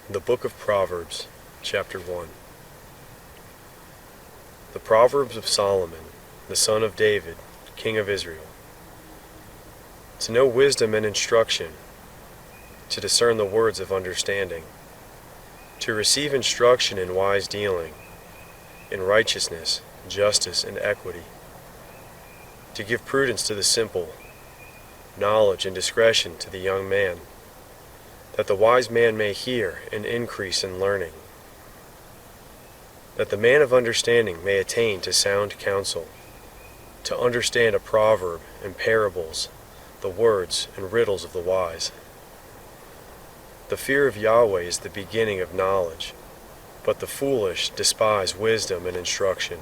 The Book of Proverbs, Chapter 1. The Proverbs of Solomon, the son of David, king of Israel. To know wisdom and instruction, to discern the words of understanding, to receive instruction in wise dealing, in righteousness, justice, and equity, to give prudence to the simple, knowledge and discretion to the young man, that the wise man may hear and increase in learning, that the man of understanding may attain to sound counsel, to understand a proverb and parables, the words and riddles of the wise. The fear of Yahweh is the beginning of knowledge, but the foolish despise wisdom and instruction.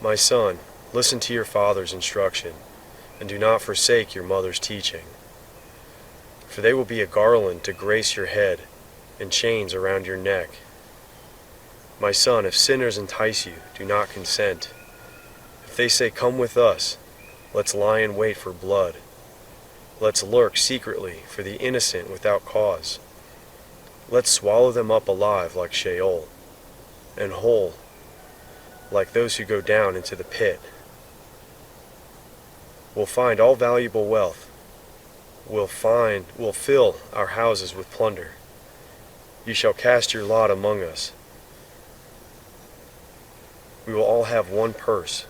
My son, listen to your father's instruction, and do not forsake your mother's teaching. For they will be a garland to grace your head, and chains around your neck. My son, if sinners entice you, do not consent. If they say, "Come with us," let's lie in wait for blood. Let's lurk secretly for the innocent without cause. Let's swallow them up alive like Sheol, and whole, like those who go down into the pit. We'll find all valuable wealth. We'll fill our houses with plunder. You shall cast your lot among us. We will all have one purse.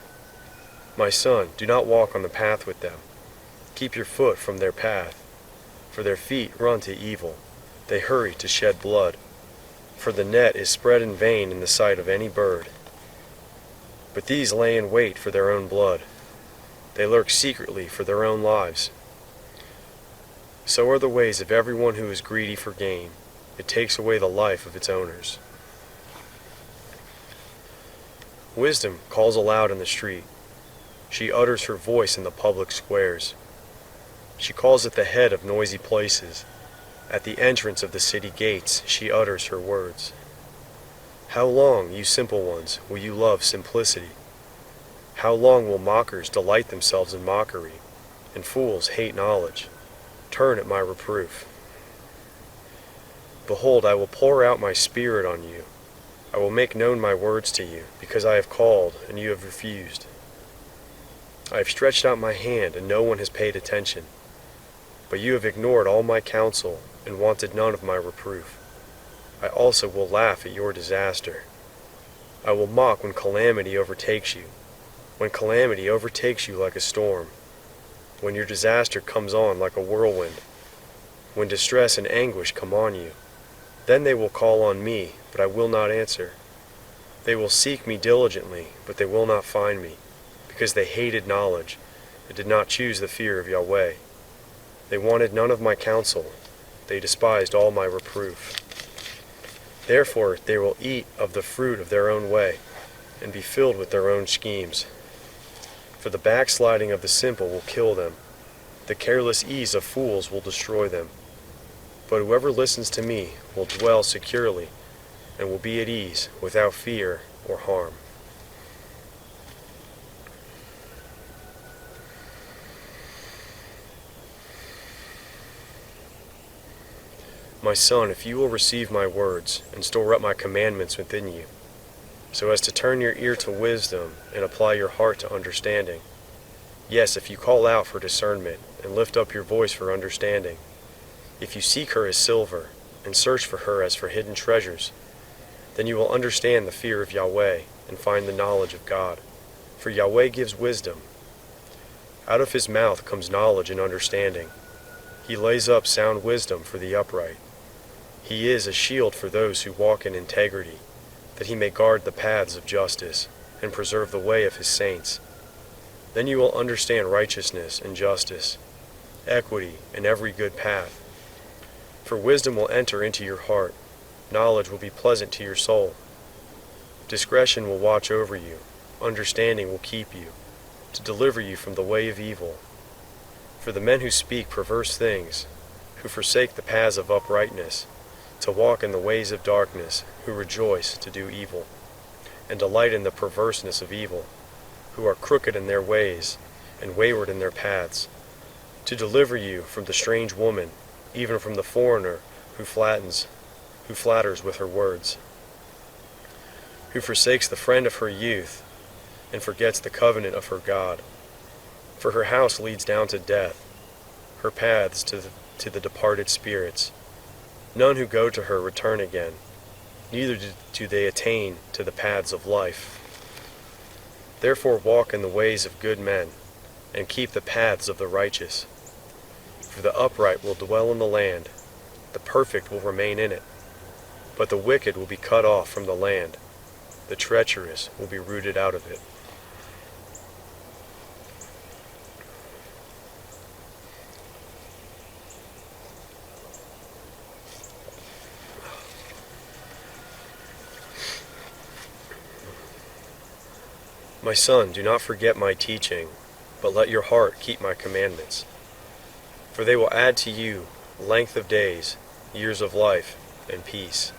My son, do not walk on the path with them. Keep your foot from their path, for their feet run to evil. They hurry to shed blood. For the net is spread in vain in the sight of any bird. But these lay in wait for their own blood. They lurk secretly for their own lives. So are the ways of everyone who is greedy for gain. It takes away the life of its owners. Wisdom calls aloud in the street. She utters her voice in the public squares. She calls at the head of noisy places. At the entrance of the city gates she utters her words. How long, you simple ones, will you love simplicity? How long will mockers delight themselves in mockery, and fools hate knowledge? Turn at my reproof. Behold, I will pour out my spirit on you. I will make known my words to you, because I have called, and you have refused. I have stretched out my hand, and no one has paid attention. But you have ignored all my counsel, and wanted none of my reproof. I also will laugh at your disaster. I will mock when calamity overtakes you, when calamity overtakes you like a storm, when your disaster comes on like a whirlwind, when distress and anguish come on you. Then they will call on me, but I will not answer. They will seek me diligently, but they will not find me, because they hated knowledge, and did not choose the fear of Yahweh. They wanted none of my counsel. They despised all my reproof. Therefore they will eat of the fruit of their own way, and be filled with their own schemes. For the backsliding of the simple will kill them. The careless ease of fools will destroy them. But whoever listens to me will dwell securely, and will be at ease without fear or harm. My son, if you will receive my words, and store up my commandments within you, so as to turn your ear to wisdom, and apply your heart to understanding. Yes, if you call out for discernment, and lift up your voice for understanding, if you seek her as silver, and search for her as for hidden treasures, then you will understand the fear of Yahweh, and find the knowledge of God. For Yahweh gives wisdom. Out of his mouth comes knowledge and understanding. He lays up sound wisdom for the upright. He is a shield for those who walk in integrity, that he may guard the paths of justice, and preserve the way of his saints. Then you will understand righteousness and justice, equity, and every good path. For wisdom will enter into your heart, knowledge will be pleasant to your soul. Discretion will watch over you, understanding will keep you, to deliver you from the way of evil. For the men who speak perverse things, who forsake the paths of uprightness, to walk in the ways of darkness, who rejoice to do evil, and delight in the perverseness of evil, who are crooked in their ways, and wayward in their paths, to deliver you from the strange woman, even from the foreigner who flattens, who flatters with her words, who forsakes the friend of her youth, and forgets the covenant of her God. For her house leads down to death, her paths to the departed spirits. None who go to her return again, neither do they attain to the paths of life. Therefore walk in the ways of good men, and keep the paths of the righteous. For the upright will dwell in the land, the perfect will remain in it. But the wicked will be cut off from the land, the treacherous will be rooted out of it. My son, do not forget my teaching, but let your heart keep my commandments. For they will add to you length of days, years of life, and peace.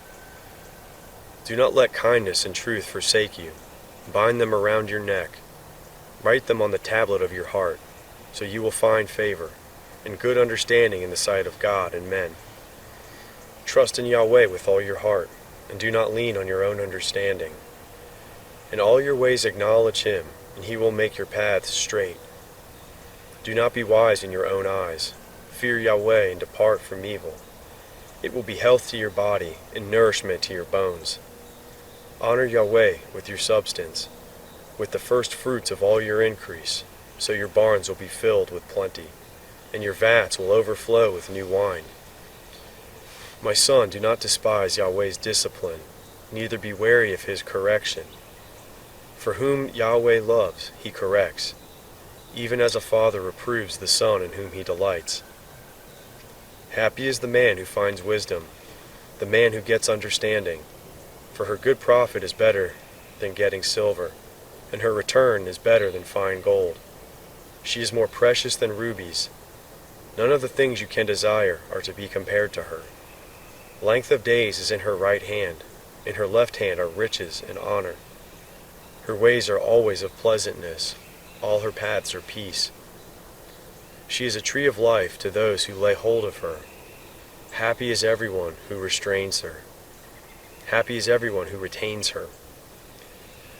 Do not let kindness and truth forsake you. Bind them around your neck. Write them on the tablet of your heart, so you will find favor and good understanding in the sight of God and men. Trust in Yahweh with all your heart, and do not lean on your own understanding. In all your ways acknowledge him, and he will make your paths straight. Do not be wise in your own eyes. Fear Yahweh and depart from evil. It will be health to your body and nourishment to your bones. Honor Yahweh with your substance, with the first fruits of all your increase, so your barns will be filled with plenty, and your vats will overflow with new wine. My son, do not despise Yahweh's discipline, neither be wary of his correction. For whom Yahweh loves, he corrects, even as a father reproves the son in whom he delights. Happy is the man who finds wisdom, the man who gets understanding, for her good profit is better than getting silver, and her return is better than fine gold. She is more precious than rubies. None of the things you can desire are to be compared to her. Length of days is in her right hand, in her left hand are riches and honor. Her ways are always of pleasantness, all her paths are peace. She is a tree of life to those who lay hold of her. Happy is everyone who restrains her. Happy is everyone who retains her.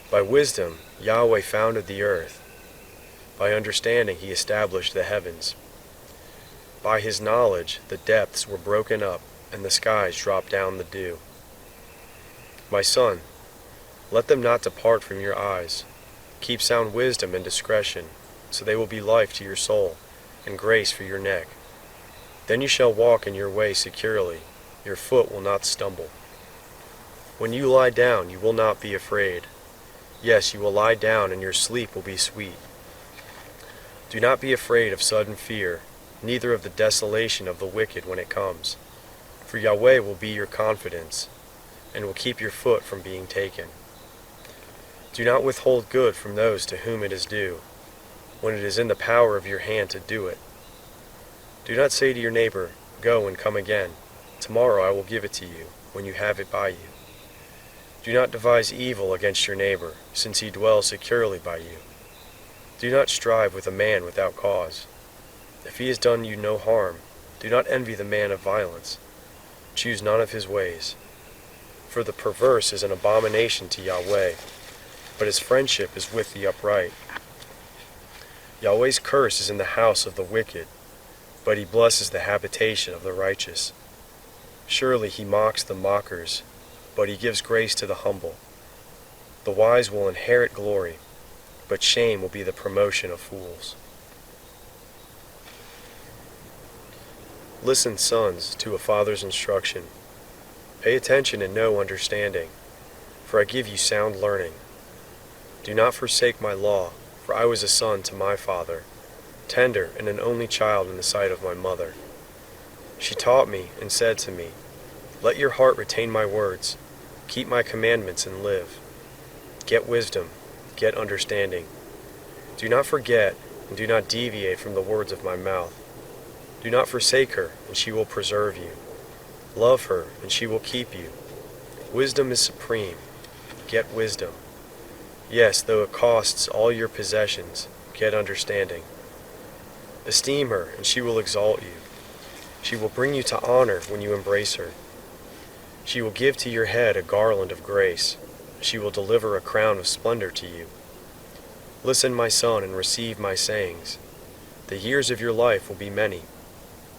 By wisdom Yahweh founded the earth. By understanding he established the heavens. By his knowledge the depths were broken up, and the skies dropped down the dew. My son, let them not depart from your eyes. Keep sound wisdom and discretion, so they will be life to your soul, and grace for your neck. Then you shall walk in your way securely, your foot will not stumble. When you lie down, you will not be afraid. Yes, you will lie down, and your sleep will be sweet. Do not be afraid of sudden fear, neither of the desolation of the wicked when it comes. For Yahweh will be your confidence, and will keep your foot from being taken. Do not withhold good from those to whom it is due, when it is in the power of your hand to do it. Do not say to your neighbor, "Go and come again. Tomorrow I will give it to you, when you have it by you." Do not devise evil against your neighbor, since he dwells securely by you. Do not strive with a man without cause. If he has done you no harm, do not envy the man of violence. Choose none of his ways. For the perverse is an abomination to Yahweh, but his friendship is with the upright. Yahweh's curse is in the house of the wicked, but he blesses the habitation of the righteous. Surely he mocks the mockers, but he gives grace to the humble. The wise will inherit glory, but shame will be the promotion of fools. Listen, sons, to a father's instruction. Pay attention and know understanding, for I give you sound learning. Do not forsake my law, for I was a son to my father, tender and an only child in the sight of my mother. She taught me and said to me, "Let your heart retain my words, keep my commandments and live. Get wisdom, get understanding. Do not forget and do not deviate from the words of my mouth. Do not forsake her, and she will preserve you. Love her, and she will keep you. Wisdom is supreme. Get wisdom. Yes, though it costs all your possessions, get understanding. Esteem her, and she will exalt you. She will bring you to honor when you embrace her. She will give to your head a garland of grace. She will deliver a crown of splendor to you. Listen, my son, and receive my sayings. The years of your life will be many.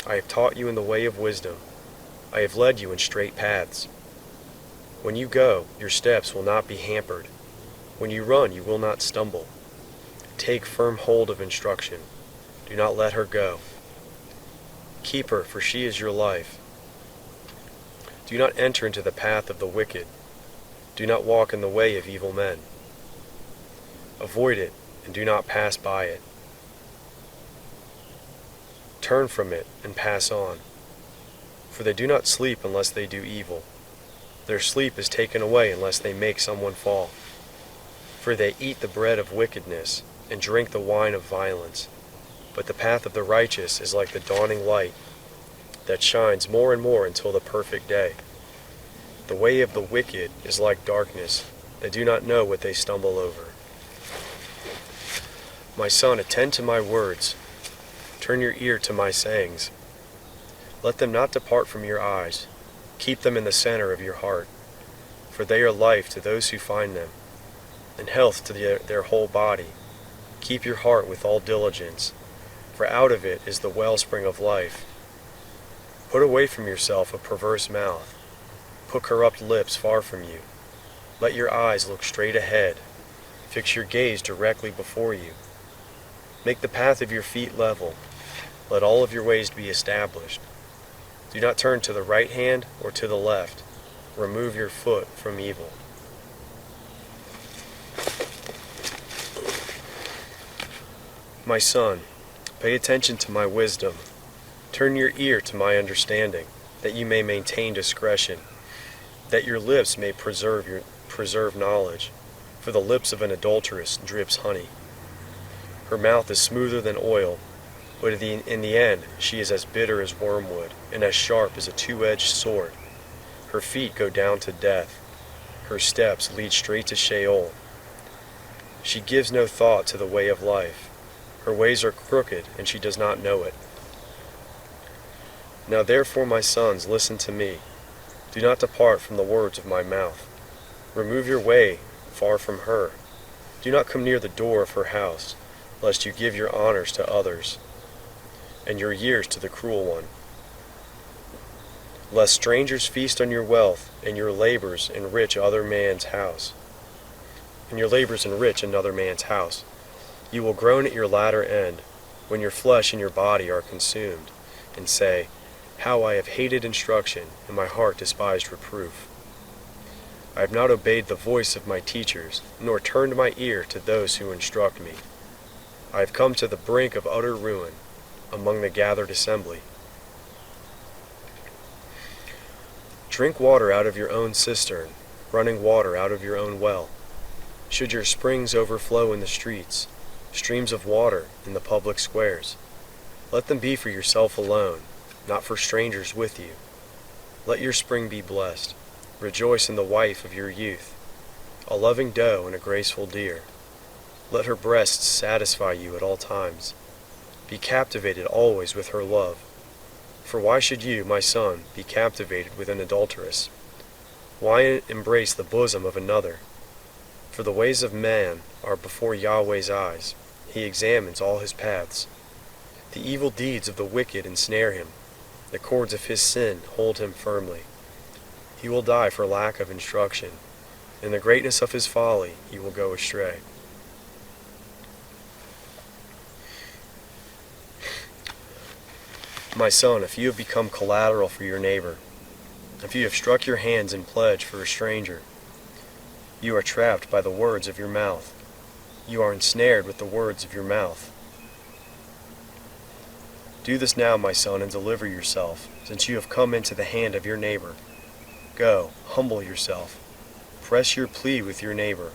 I have taught you in the way of wisdom. I have led you in straight paths. When you go, your steps will not be hampered. When you run, you will not stumble. Take firm hold of instruction. Do not let her go. Keep her, for she is your life. Do not enter into the path of the wicked. Do not walk in the way of evil men. Avoid it, and do not pass by it. Turn from it, and pass on. For they do not sleep unless they do evil. Their sleep is taken away unless they make someone fall. For they eat the bread of wickedness, and drink the wine of violence. But the path of the righteous is like the dawning light, that shines more and more until the perfect day. The way of the wicked is like darkness. They do not know what they stumble over. My son, attend to my words. Turn your ear to my sayings. Let them not depart from your eyes. Keep them in the center of your heart, for they are life to those who find them, and health to their whole body. Keep your heart with all diligence, for out of it is the wellspring of life. Put away from yourself a perverse mouth. Put corrupt lips far from you. Let your eyes look straight ahead. Fix your gaze directly before you. Make the path of your feet level. Let all of your ways be established. Do not turn to the right hand or to the left. Remove your foot from evil. My son, pay attention to my wisdom. Turn your ear to my understanding, that you may maintain discretion, that your lips may preserve knowledge. For the lips of an adulteress drips honey. Her mouth is smoother than oil, but in the end she is as bitter as wormwood, and as sharp as a two-edged sword. Her feet go down to death. Her steps lead straight to Sheol. She gives no thought to the way of life. Her ways are crooked, and she does not know it. Now therefore, my sons, listen to me. Do not depart from the words of my mouth. Remove your way far from her. Do not come near the door of her house, lest you give your honors to others, and your years to the cruel one. Lest strangers feast on your wealth, and your labors enrich another man's house. You will groan at your latter end, when your flesh and your body are consumed, and say, How I have hated instruction, and my heart despised reproof. I have not obeyed the voice of my teachers, nor turned my ear to those who instruct me. I have come to the brink of utter ruin, among the gathered assembly. Drink water out of your own cistern, running water out of your own well. Should your springs overflow in the streets, streams of water in the public squares, let them be for yourself alone, not for strangers with you. Let your spring be blessed. Rejoice in the wife of your youth, a loving doe and a graceful deer. Let her breasts satisfy you at all times. Be captivated always with her love. For why should you, my son, be captivated with an adulteress? Why embrace the bosom of another? For the ways of man are before Yahweh's eyes. He examines all his paths. The evil deeds of the wicked ensnare him. The cords of his sin hold him firmly. He will die for lack of instruction. In the greatness of his folly he will go astray. My son, if you have become collateral for your neighbor, if you have struck your hands in pledge for a stranger, you are trapped by the words of your mouth. You are ensnared with the words of your mouth. Do this now, my son, and deliver yourself, since you have come into the hand of your neighbor. Go, humble yourself. Press your plea with your neighbor.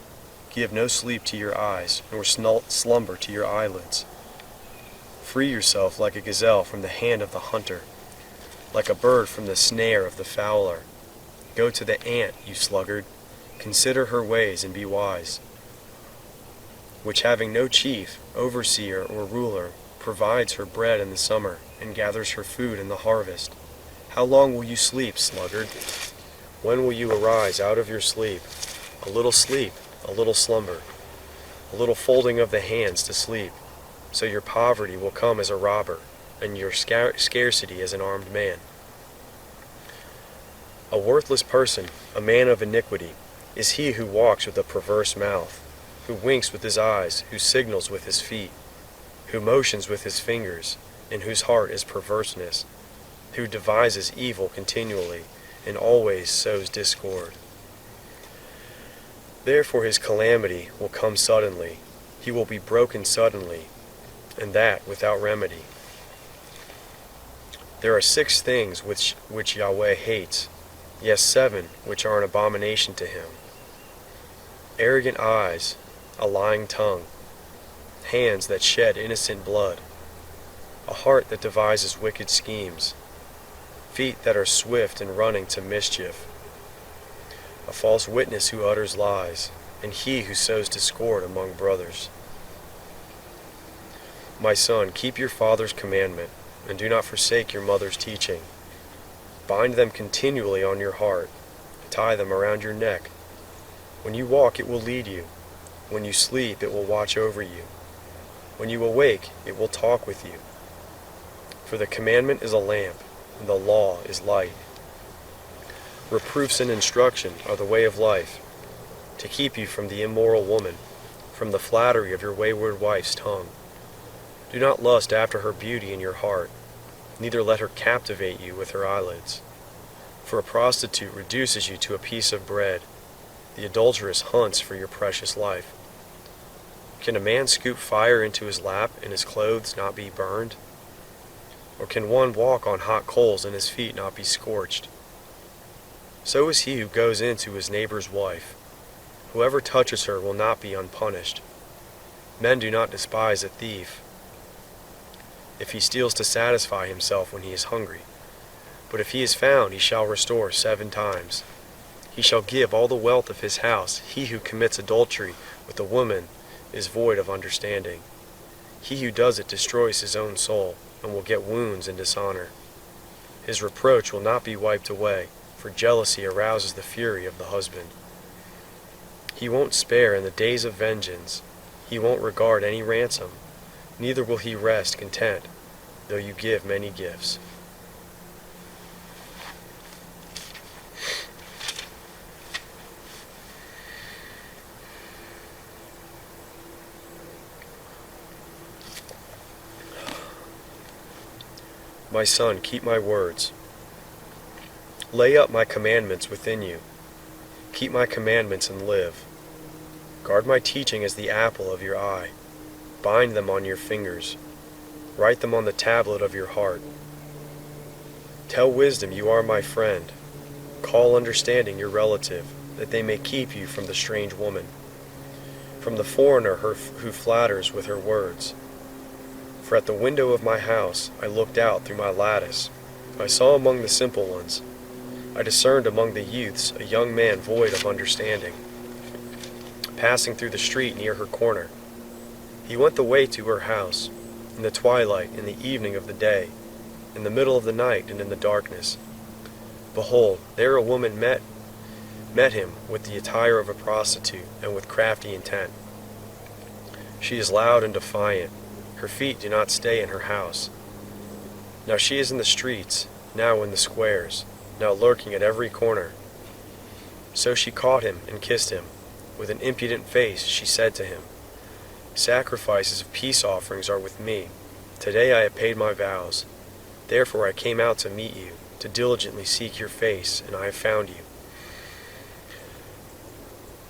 Give no sleep to your eyes, nor slumber to your eyelids. Free yourself like a gazelle from the hand of the hunter, like a bird from the snare of the fowler. Go to the ant, you sluggard. Consider her ways and be wise, which having no chief, overseer, or ruler, provides her bread in the summer, and gathers her food in the harvest. How long will you sleep, sluggard? When will you arise out of your sleep? A little sleep, a little slumber, a little folding of the hands to sleep. So your poverty will come as a robber, and your scarcity as an armed man. A worthless person, a man of iniquity, is he who walks with a perverse mouth, who winks with his eyes, who signals with his feet, who motions with his fingers, in whose heart is perverseness, who devises evil continually, and always sows discord. Therefore his calamity will come suddenly, he will be broken suddenly, and that without remedy. There are 6 things which Yahweh hates, yes, 7 which are an abomination to him: arrogant eyes, a lying tongue, hands that shed innocent blood, a heart that devises wicked schemes, feet that are swift in running to mischief, a false witness who utters lies, and he who sows discord among brothers. My son, keep your father's commandment, and do not forsake your mother's teaching. Bind them continually on your heart, tie them around your neck. When you walk, it will lead you. When you sleep, it will watch over you. When you awake, it will talk with you. For the commandment is a lamp, and the law is light. Reproofs and instruction are the way of life, to keep you from the immoral woman, from the flattery of your wayward wife's tongue. Do not lust after her beauty in your heart, neither let her captivate you with her eyelids. For a prostitute reduces you to a piece of bread, the adulteress hunts for your precious life. Can a man scoop fire into his lap and his clothes not be burned? Or can one walk on hot coals and his feet not be scorched? So is he who goes into his neighbor's wife. Whoever touches her will not be unpunished. Men do not despise a thief, if he steals to satisfy himself when he is hungry. But if he is found, he shall restore 7 times. He shall give all the wealth of his house. He who commits adultery with a woman is void of understanding. He who does it destroys his own soul, and will get wounds and dishonor. His reproach will not be wiped away, for jealousy arouses the fury of the husband. He won't spare in the days of vengeance. He won't regard any ransom. Neither will he rest content, though you give many gifts. My son, keep my words. Lay up my commandments within you. Keep my commandments and live. Guard my teaching as the apple of your eye. Bind them on your fingers. Write them on the tablet of your heart. Tell wisdom you are my friend. Call understanding your relative, that they may keep you from the strange woman, from the foreigner who flatters with her words. For at the window of my house I looked out through my lattice. I saw among the simple ones. I discerned among the youths a young man void of understanding, passing through the street near her corner. He went the way to her house, in the twilight, in the evening of the day, in the middle of the night, and in the darkness. Behold, there a woman met him with the attire of a prostitute, and with crafty intent. She is loud and defiant. Her feet do not stay in her house. Now she is in the streets, now in the squares, now lurking at every corner. So she caught him and kissed him. With an impudent face she said to him, Sacrifices of peace offerings are with me. Today I have paid my vows. Therefore I came out to meet you, to diligently seek your face, and I have found you.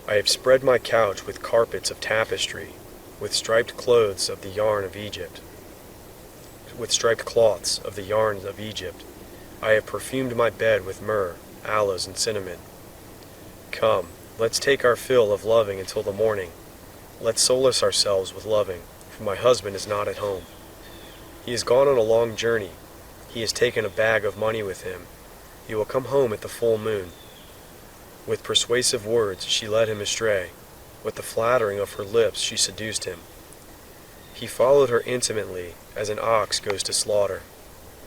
I have spread my couch with carpets of tapestry, with striped clothes of the yarn of Egypt. With striped cloths of the yarns of Egypt. I have perfumed my bed with myrrh, aloes, and cinnamon. Come, let's take our fill of loving until the morning. Let's solace ourselves with loving, for my husband is not at home. He has gone on a long journey. He has taken a bag of money with him. He will come home at the full moon. With persuasive words she led him astray. With the flattering of her lips she seduced him. He followed her intimately, as an ox goes to slaughter,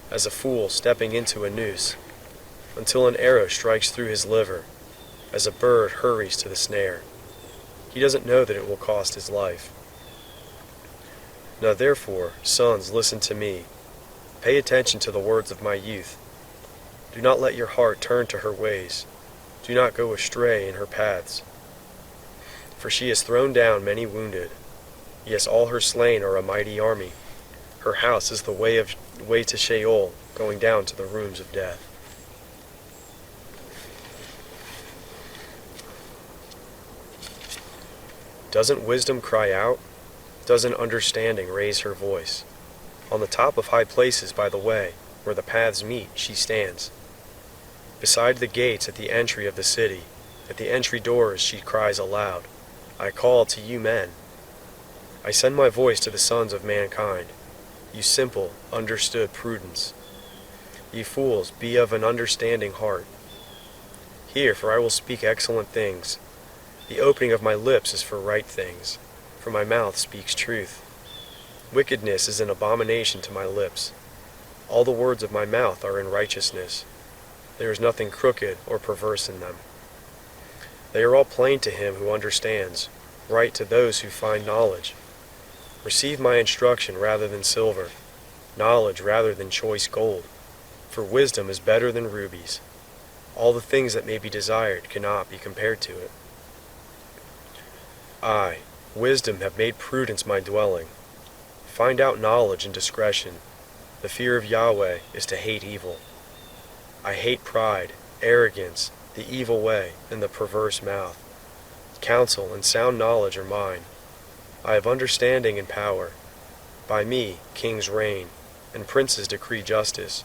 as a fool stepping into a noose. until an arrow strikes through his liver, as a bird hurries to the snare. He doesn't know that it will cost his life. Now therefore, sons, listen to me. Pay attention to the words of my youth. Do not let your heart turn to her ways. Do not go astray in her paths. For she has thrown down many wounded. Yes, all her slain are a mighty army. Her house is the way to Sheol, going down to the rooms of death. Doesn't wisdom cry out? Doesn't understanding raise her voice? On the top of high places by the way, where the paths meet, she stands. Beside the gates at the entry of the city, at the entry doors she cries aloud, I call to you men. I send my voice to the sons of mankind. You simple, understood prudence. Ye fools, be of an understanding heart. Hear, for I will speak excellent things. The opening of my lips is for right things, for my mouth speaks truth. Wickedness is an abomination to my lips. All the words of my mouth are in righteousness. There is nothing crooked or perverse in them. They are all plain to him who understands, right to those who find knowledge. Receive my instruction rather than silver, knowledge rather than choice gold, for wisdom is better than rubies. All the things that may be desired cannot be compared to it. I, wisdom, have made prudence my dwelling. Find out knowledge and discretion. The fear of Yahweh is to hate evil. I hate pride, arrogance, the evil way, and the perverse mouth. Counsel and sound knowledge are mine. I have understanding and power. By me kings reign, and princes decree justice.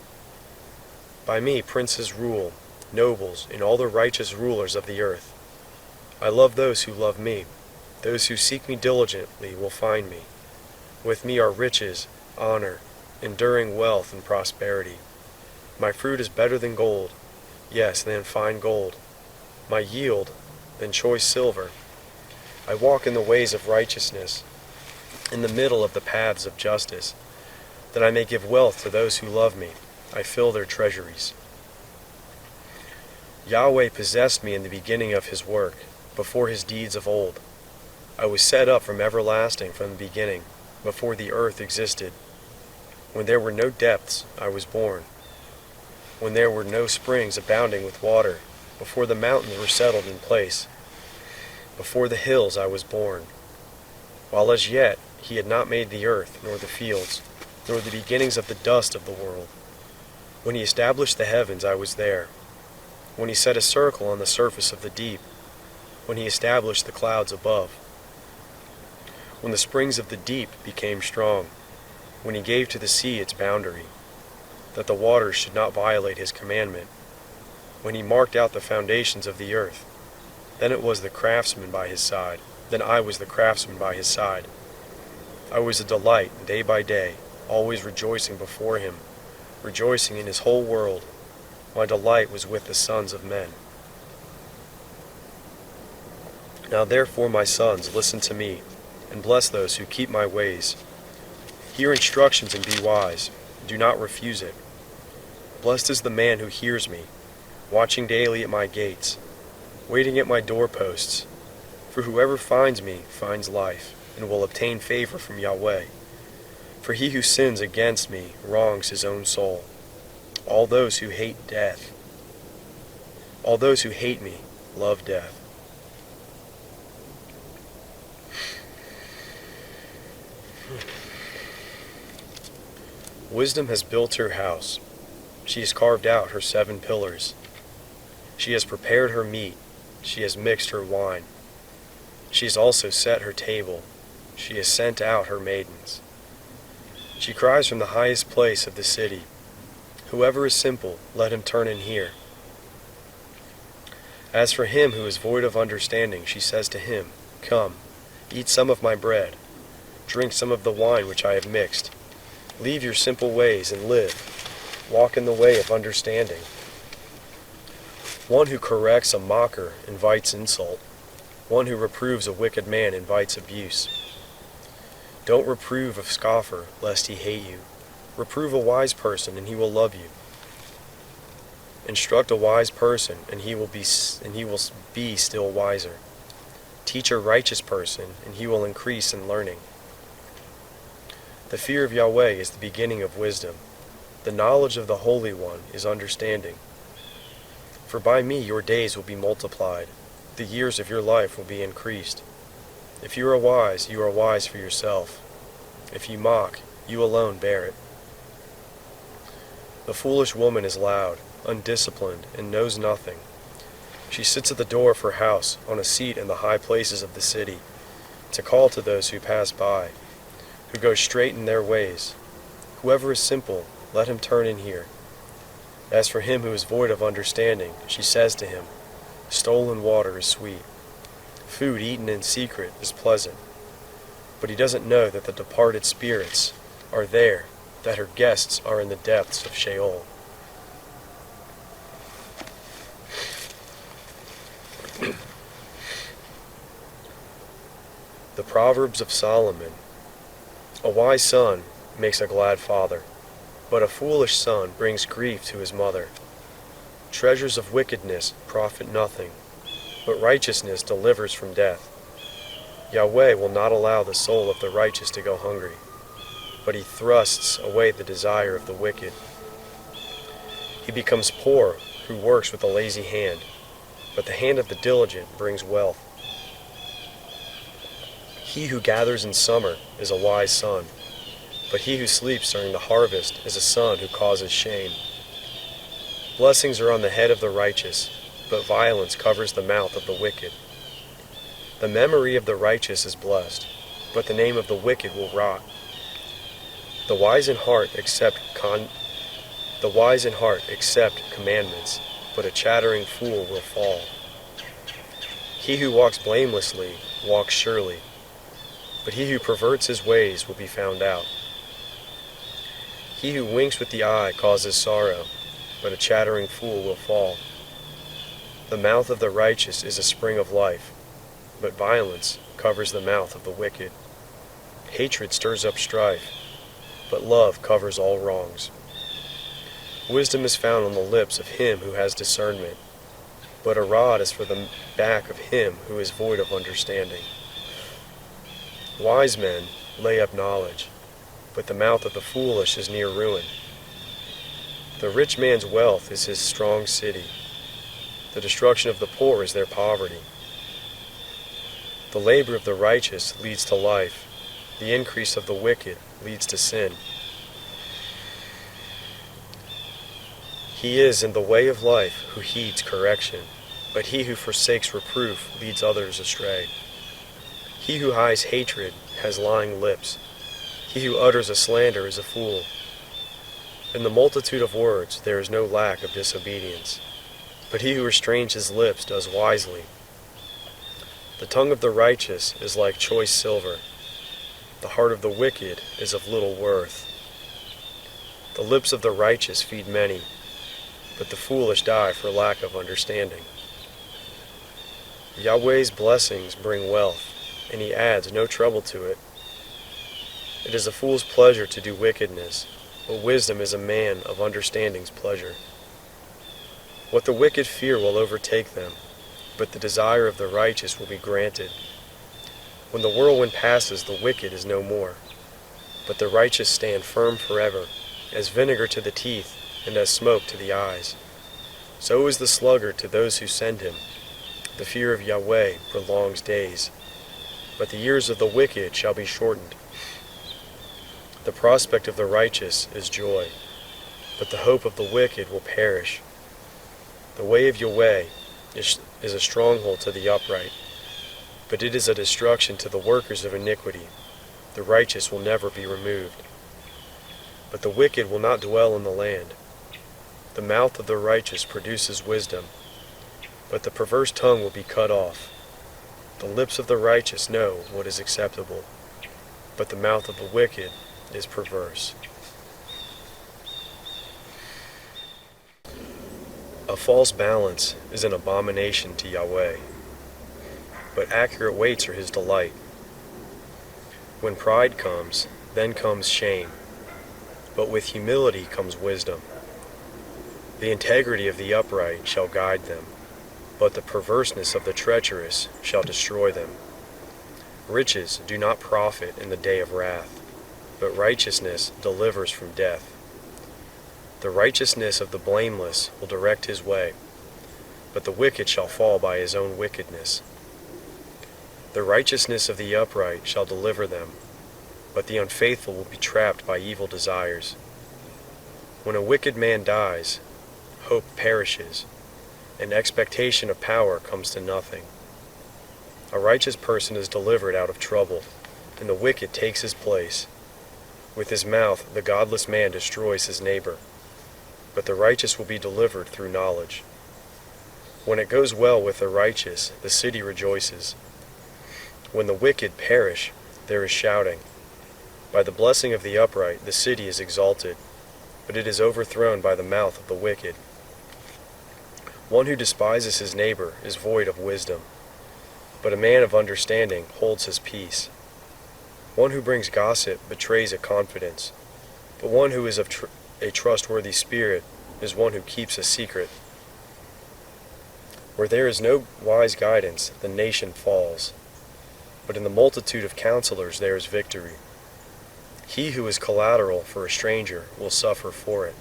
By me princes rule, nobles, and all the righteous rulers of the earth. I love those who love me. Those who seek me diligently will find me. With me are riches, honor, enduring wealth, and prosperity. My fruit is better than gold, yes, than fine gold. My yield than choice silver. I walk in the ways of righteousness, in the middle of the paths of justice, that I may give wealth to those who love me. I fill their treasuries. Yahweh possessed me in the beginning of his work, before his deeds of old. I was set up from everlasting, from the beginning, before the earth existed. When there were no depths, I was born. When there were no springs abounding with water, before the mountains were settled in place. Before the hills I was born. While as yet he had not made the earth, nor the fields, nor the beginnings of the dust of the world. When he established the heavens, I was there. When he set a circle on the surface of the deep. When he established the clouds above. When the springs of the deep became strong. When he gave to the sea its boundary, that the waters should not violate his commandment. When he marked out the foundations of the earth, then it was the craftsman by his side. Then I was the craftsman by his side. I was a delight day by day, always rejoicing before him, rejoicing in his whole world. My delight was with the sons of men. Now therefore, my sons, listen to me, and bless those who keep my ways. Hear instructions and be wise. Do not refuse it. Blessed is the man who hears me, watching daily at my gates, waiting at my doorposts. For whoever finds me finds life, and will obtain favor from Yahweh. For he who sins against me wrongs his own soul. All those who hate death, all those who hate me love death. Wisdom has built her house. She has carved out her 7 pillars. She has prepared her meat. She has mixed her wine. She has also set her table. She has sent out her maidens. She cries from the highest place of the city, whoever is simple, let him turn in here. As for him who is void of understanding, she says to him, Come, eat some of my bread. Drink some of the wine which I have mixed. Leave your simple ways and live. Walk in the way of understanding. One who corrects a mocker invites insult. One who reproves a wicked man invites abuse. Don't reprove a scoffer, lest he hate you. Reprove a wise person, and he will love you. Instruct a wise person, and he will be still wiser. Teach a righteous person, and he will increase in learning. The fear of Yahweh is the beginning of wisdom. The knowledge of the Holy One is understanding. For by me your days will be multiplied. The years of your life will be increased. If you are wise for yourself. If you mock, you alone bear it. The foolish woman is loud, undisciplined, and knows nothing. She sits at the door of her house, on a seat in the high places of the city, to call to those who pass by, who go straight in their ways. Whoever is simple, let him turn in here. As for him who is void of understanding, she says to him, stolen water is sweet. Food eaten in secret is pleasant. But he doesn't know that the departed spirits are there, that her guests are in the depths of Sheol. The Proverbs of Solomon. A wise son makes a glad father, but a foolish son brings grief to his mother. Treasures of wickedness profit nothing, but righteousness delivers from death. Yahweh will not allow the soul of the righteous to go hungry, but he thrusts away the desire of the wicked. He becomes poor who works with a lazy hand, but the hand of the diligent brings wealth. He who gathers in summer is a wise son, but he who sleeps during the harvest is a son who causes shame. Blessings are on the head of the righteous, but violence covers the mouth of the wicked. The memory of the righteous is blessed, but the name of the wicked will rot. The wise in heart accept commandments, but a chattering fool will fall. He who walks blamelessly walks surely, but he who perverts his ways will be found out. He who winks with the eye causes sorrow, but a chattering fool will fall. The mouth of the righteous is a spring of life, but violence covers the mouth of the wicked. Hatred stirs up strife, but love covers all wrongs. Wisdom is found on the lips of him who has discernment, but a rod is for the back of him who is void of understanding. Wise men lay up knowledge, but the mouth of the foolish is near ruin. The rich man's wealth is his strong city. The destruction of the poor is their poverty. The labor of the righteous leads to life. The increase of the wicked leads to sin. He is in the way of life who heeds correction, but he who forsakes reproof leads others astray. He who hides hatred has lying lips. He who utters a slander is a fool. In the multitude of words there is no lack of disobedience, but he who restrains his lips does wisely. The tongue of the righteous is like choice silver. The heart of the wicked is of little worth. The lips of the righteous feed many, but the foolish die for lack of understanding. Yahweh's blessings bring wealth, and he adds no trouble to it. It is a fool's pleasure to do wickedness, but wisdom is a man of understanding's pleasure. What the wicked fear will overtake them, but the desire of the righteous will be granted. When the whirlwind passes, the wicked is no more, but the righteous stand firm forever, as vinegar to the teeth and as smoke to the eyes. So is the sluggard to those who send him. The fear of Yahweh prolongs days, but the years of the wicked shall be shortened. The prospect of the righteous is joy, but the hope of the wicked will perish. The way of Yahweh is a stronghold to the upright, but it is a destruction to the workers of iniquity. The righteous will never be removed, but the wicked will not dwell in the land. The mouth of the righteous produces wisdom, but the perverse tongue will be cut off. The lips of the righteous know what is acceptable, but the mouth of the wicked is perverse. A false balance is an abomination to Yahweh, but accurate weights are his delight. When pride comes, then comes shame, but with humility comes wisdom. The integrity of the upright shall guide them, but the perverseness of the treacherous shall destroy them. Riches do not profit in the day of wrath, but righteousness delivers from death. The righteousness of the blameless will direct his way, but the wicked shall fall by his own wickedness. The righteousness of the upright shall deliver them, but the unfaithful will be trapped by evil desires. When a wicked man dies, hope perishes, and expectation of power comes to nothing. A righteous person is delivered out of trouble, and the wicked takes his place. With his mouth the godless man destroys his neighbor, but the righteous will be delivered through knowledge. When it goes well with the righteous, the city rejoices. When the wicked perish, there is shouting. By the blessing of the upright, the city is exalted, but it is overthrown by the mouth of the wicked. One who despises his neighbor is void of wisdom, but a man of understanding holds his peace. One who brings gossip betrays a confidence, but one who is of a trustworthy spirit is one who keeps a secret. Where there is no wise guidance, the nation falls, but in the multitude of counselors there is victory. He who is collateral for a stranger will suffer for it,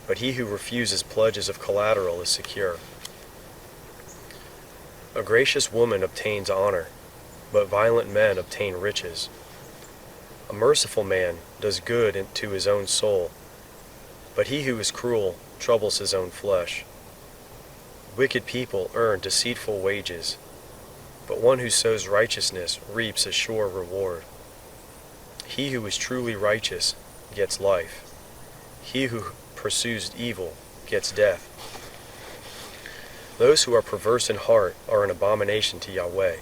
but he who refuses pledges of collateral is secure. A gracious woman obtains honor, but violent men obtain riches. A merciful man does good to his own soul, but he who is cruel troubles his own flesh. Wicked people earn deceitful wages, but one who sows righteousness reaps a sure reward. He who is truly righteous gets life. He who pursues evil gets death. Those who are perverse in heart are an abomination to Yahweh,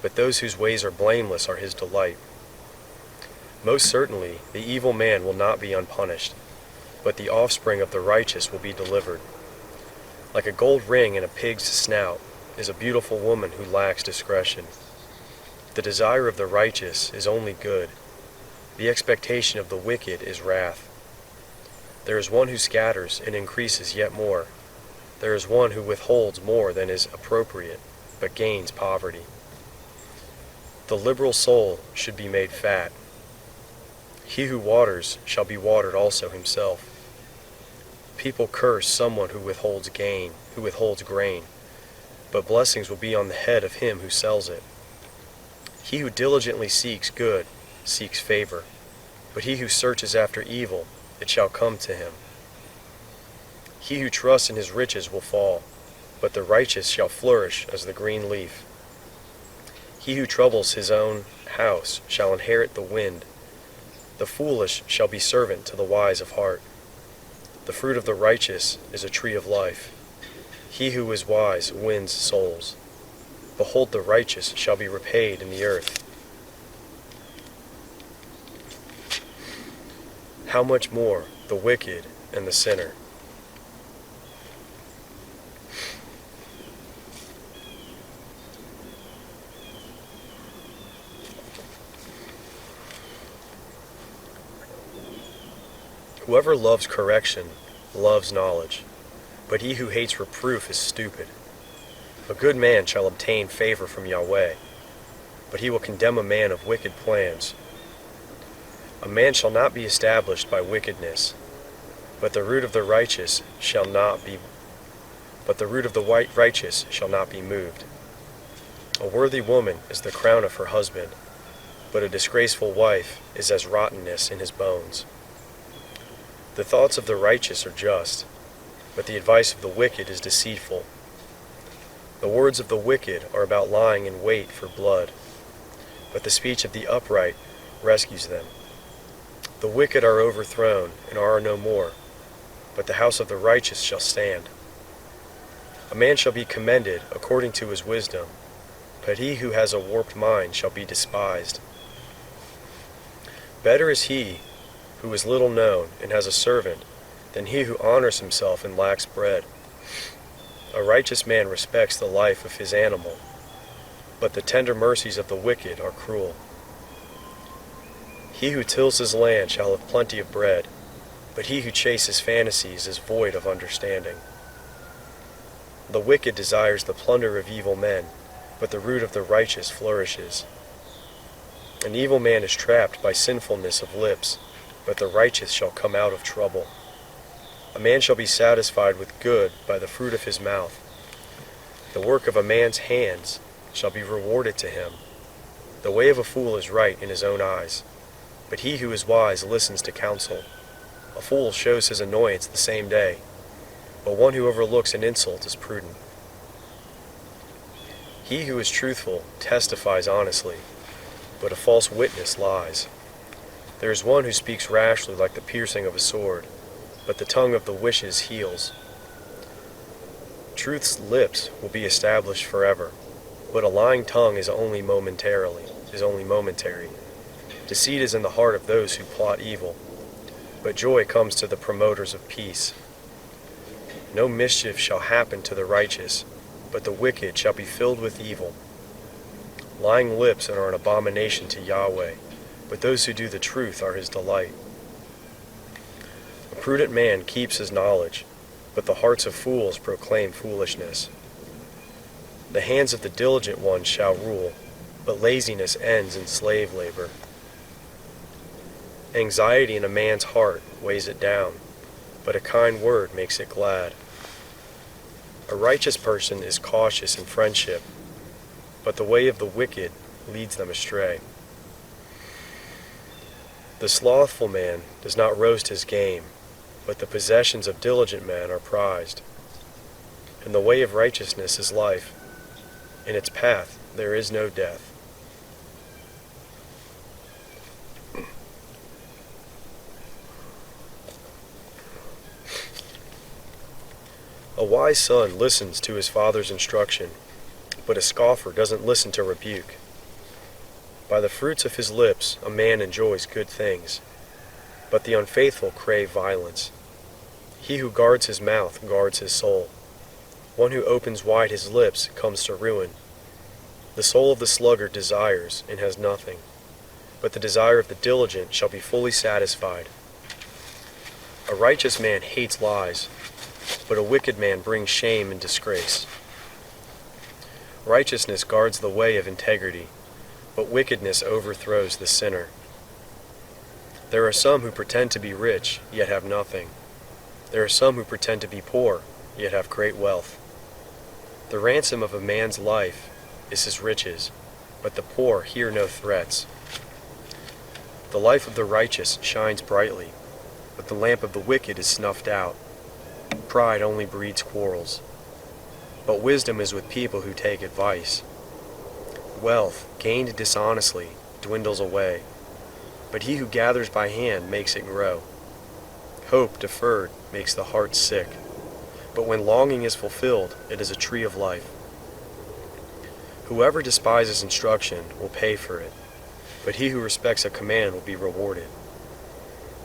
but those whose ways are blameless are his delight. Most certainly the evil man will not be unpunished, but the offspring of the righteous will be delivered. Like a gold ring in a pig's snout is a beautiful woman who lacks discretion. The desire of the righteous is only good. The expectation of the wicked is wrath. There is one who scatters and increases yet more. There is one who withholds more than is appropriate, but gains poverty. The liberal soul should be made fat. He who waters shall be watered also himself. People curse someone who withholds grain, but blessings will be on the head of him who sells it. He who diligently seeks good seeks favor, but he who searches after evil, it shall come to him. He who trusts in his riches will fall, but the righteous shall flourish as the green leaf. He who troubles his own house shall inherit the wind. The foolish shall be servant to the wise of heart. The fruit of the righteous is a tree of life. He who is wise wins souls. Behold, the righteous shall be repaid in the earth. How much more the wicked and the sinner? Whoever loves correction loves knowledge, but he who hates reproof is stupid. A good man shall obtain favor from Yahweh, but he will condemn a man of wicked plans. A man shall not be established by wickedness, but the root of the righteous shall not be moved. A worthy woman is the crown of her husband, but a disgraceful wife is as rottenness in his bones. The thoughts of the righteous are just, but the advice of the wicked is deceitful. The words of the wicked are about lying in wait for blood, but the speech of the upright rescues them. The wicked are overthrown and are no more, but the house of the righteous shall stand. A man shall be commended according to his wisdom, but he who has a warped mind shall be despised. Better is he who is little known and has a servant than he who honors himself and lacks bread. A righteous man respects the life of his animal, but the tender mercies of the wicked are cruel. He who tills his land shall have plenty of bread, but he who chases fantasies is void of understanding. The wicked desires the plunder of evil men, but the root of the righteous flourishes. An evil man is trapped by sinfulness of lips, but the righteous shall come out of trouble. A man shall be satisfied with good by the fruit of his mouth. The work of a man's hands shall be rewarded to him. The way of a fool is right in his own eyes, but he who is wise listens to counsel. A fool shows his annoyance the same day, but one who overlooks an insult is prudent. He who is truthful testifies honestly, but a false witness lies. There is one who speaks rashly like the piercing of a sword, but the tongue of the wishes heals. Truth's lips will be established forever, but a lying tongue is only momentary. Deceit is in the heart of those who plot evil, but joy comes to the promoters of peace. No mischief shall happen to the righteous, but the wicked shall be filled with evil. Lying lips are an abomination to Yahweh, but those who do the truth are his delight. A prudent man keeps his knowledge, but the hearts of fools proclaim foolishness. The hands of the diligent one shall rule, but laziness ends in slave labor. Anxiety in a man's heart weighs it down, but a kind word makes it glad. A righteous person is cautious in friendship, but the way of the wicked leads them astray. The slothful man does not roast his game, but the possessions of diligent men are prized. And the way of righteousness is life. In its path there is no death. A wise son listens to his father's instruction, but a scoffer doesn't listen to rebuke. By the fruits of his lips a man enjoys good things, but the unfaithful crave violence. He who guards his mouth guards his soul. One who opens wide his lips comes to ruin. The soul of the sluggard desires and has nothing, but the desire of the diligent shall be fully satisfied. A righteous man hates lies, but a wicked man brings shame and disgrace. Righteousness guards the way of integrity, but wickedness overthrows the sinner. There are some who pretend to be rich, yet have nothing. There are some who pretend to be poor, yet have great wealth. The ransom of a man's life is his riches, but the poor hear no threats. The life of the righteous shines brightly, but the lamp of the wicked is snuffed out. Pride only breeds quarrels, but wisdom is with people who take advice. Wealth, gained dishonestly, dwindles away, but he who gathers by hand makes it grow. Hope deferred makes the heart sick, but when longing is fulfilled, it is a tree of life. Whoever despises instruction will pay for it, but he who respects a command will be rewarded.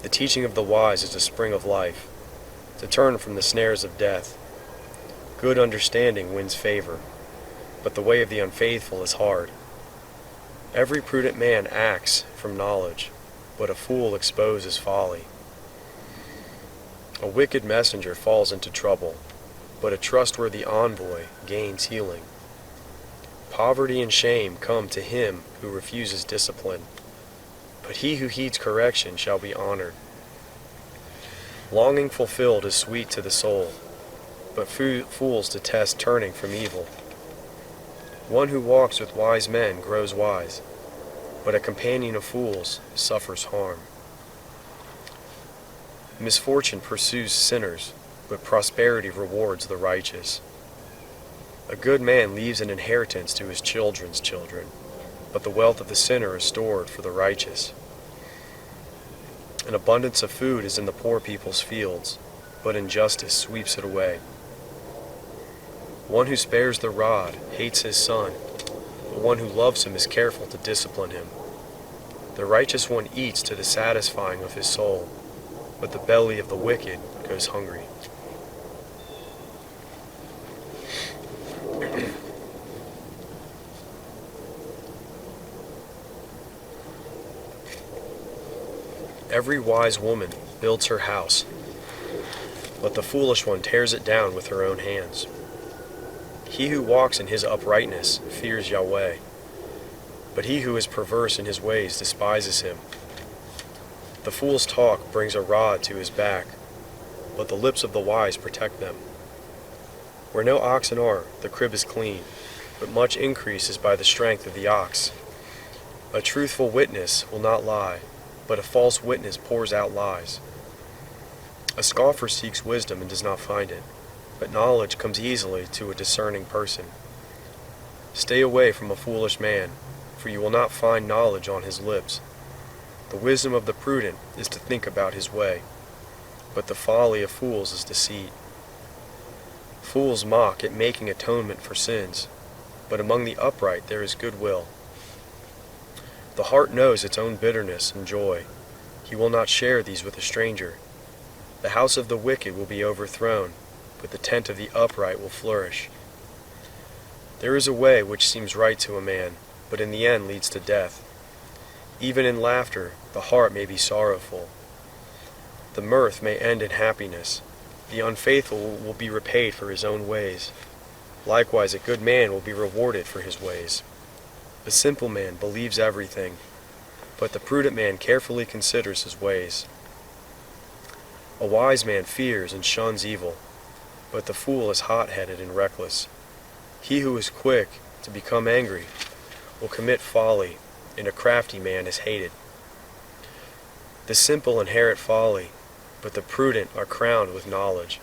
The teaching of the wise is a spring of life, to turn from the snares of death. Good understanding wins favor, but the way of the unfaithful is hard. Every prudent man acts from knowledge, but a fool exposes folly. A wicked messenger falls into trouble, but a trustworthy envoy gains healing. Poverty and shame come to him who refuses discipline, but he who heeds correction shall be honored. Longing fulfilled is sweet to the soul, but fools detest turning from evil. One who walks with wise men grows wise, but a companion of fools suffers harm. Misfortune pursues sinners, but prosperity rewards the righteous. A good man leaves an inheritance to his children's children, but the wealth of the sinner is stored for the righteous. An abundance of food is in the poor people's fields, but injustice sweeps it away. One who spares the rod hates his son, but one who loves him is careful to discipline him. The righteous one eats to the satisfying of his soul, but the belly of the wicked goes hungry. Every wise woman builds her house, but the foolish one tears it down with her own hands. He who walks in his uprightness fears Yahweh, but he who is perverse in his ways despises him. The fool's talk brings a rod to his back, but the lips of the wise protect them. Where no oxen are, the crib is clean, but much increase is by the strength of the ox. A truthful witness will not lie, but a false witness pours out lies. A scoffer seeks wisdom and does not find it, but knowledge comes easily to a discerning person. Stay away from a foolish man, for you will not find knowledge on his lips. The wisdom of the prudent is to think about his way, but the folly of fools is deceit. Fools mock at making atonement for sins, but among the upright there is goodwill. The heart knows its own bitterness and joy. He will not share these with a stranger. The house of the wicked will be overthrown, but the tent of the upright will flourish. There is a way which seems right to a man, but in the end leads to death. Even in laughter, the heart may be sorrowful. The mirth may end in happiness. The unfaithful will be repaid for his own ways. Likewise, a good man will be rewarded for his ways. A simple man believes everything, but the prudent man carefully considers his ways. A wise man fears and shuns evil, but the fool is hot-headed and reckless. He who is quick to become angry will commit folly, and a crafty man is hated. The simple inherit folly, but the prudent are crowned with knowledge.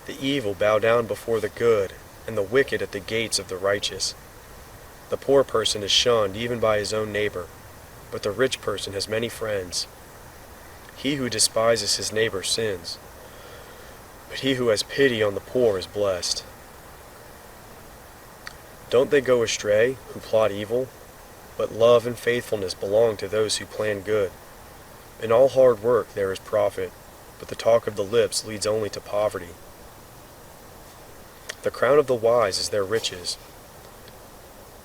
The evil bow down before the good, and the wicked at the gates of the righteous. The poor person is shunned even by his own neighbor, but the rich person has many friends. He who despises his neighbor sins, but he who has pity on the poor is blessed. Don't they go astray who plot evil? But love and faithfulness belong to those who plan good. In all hard work there is profit, but the talk of the lips leads only to poverty. The crown of the wise is their riches,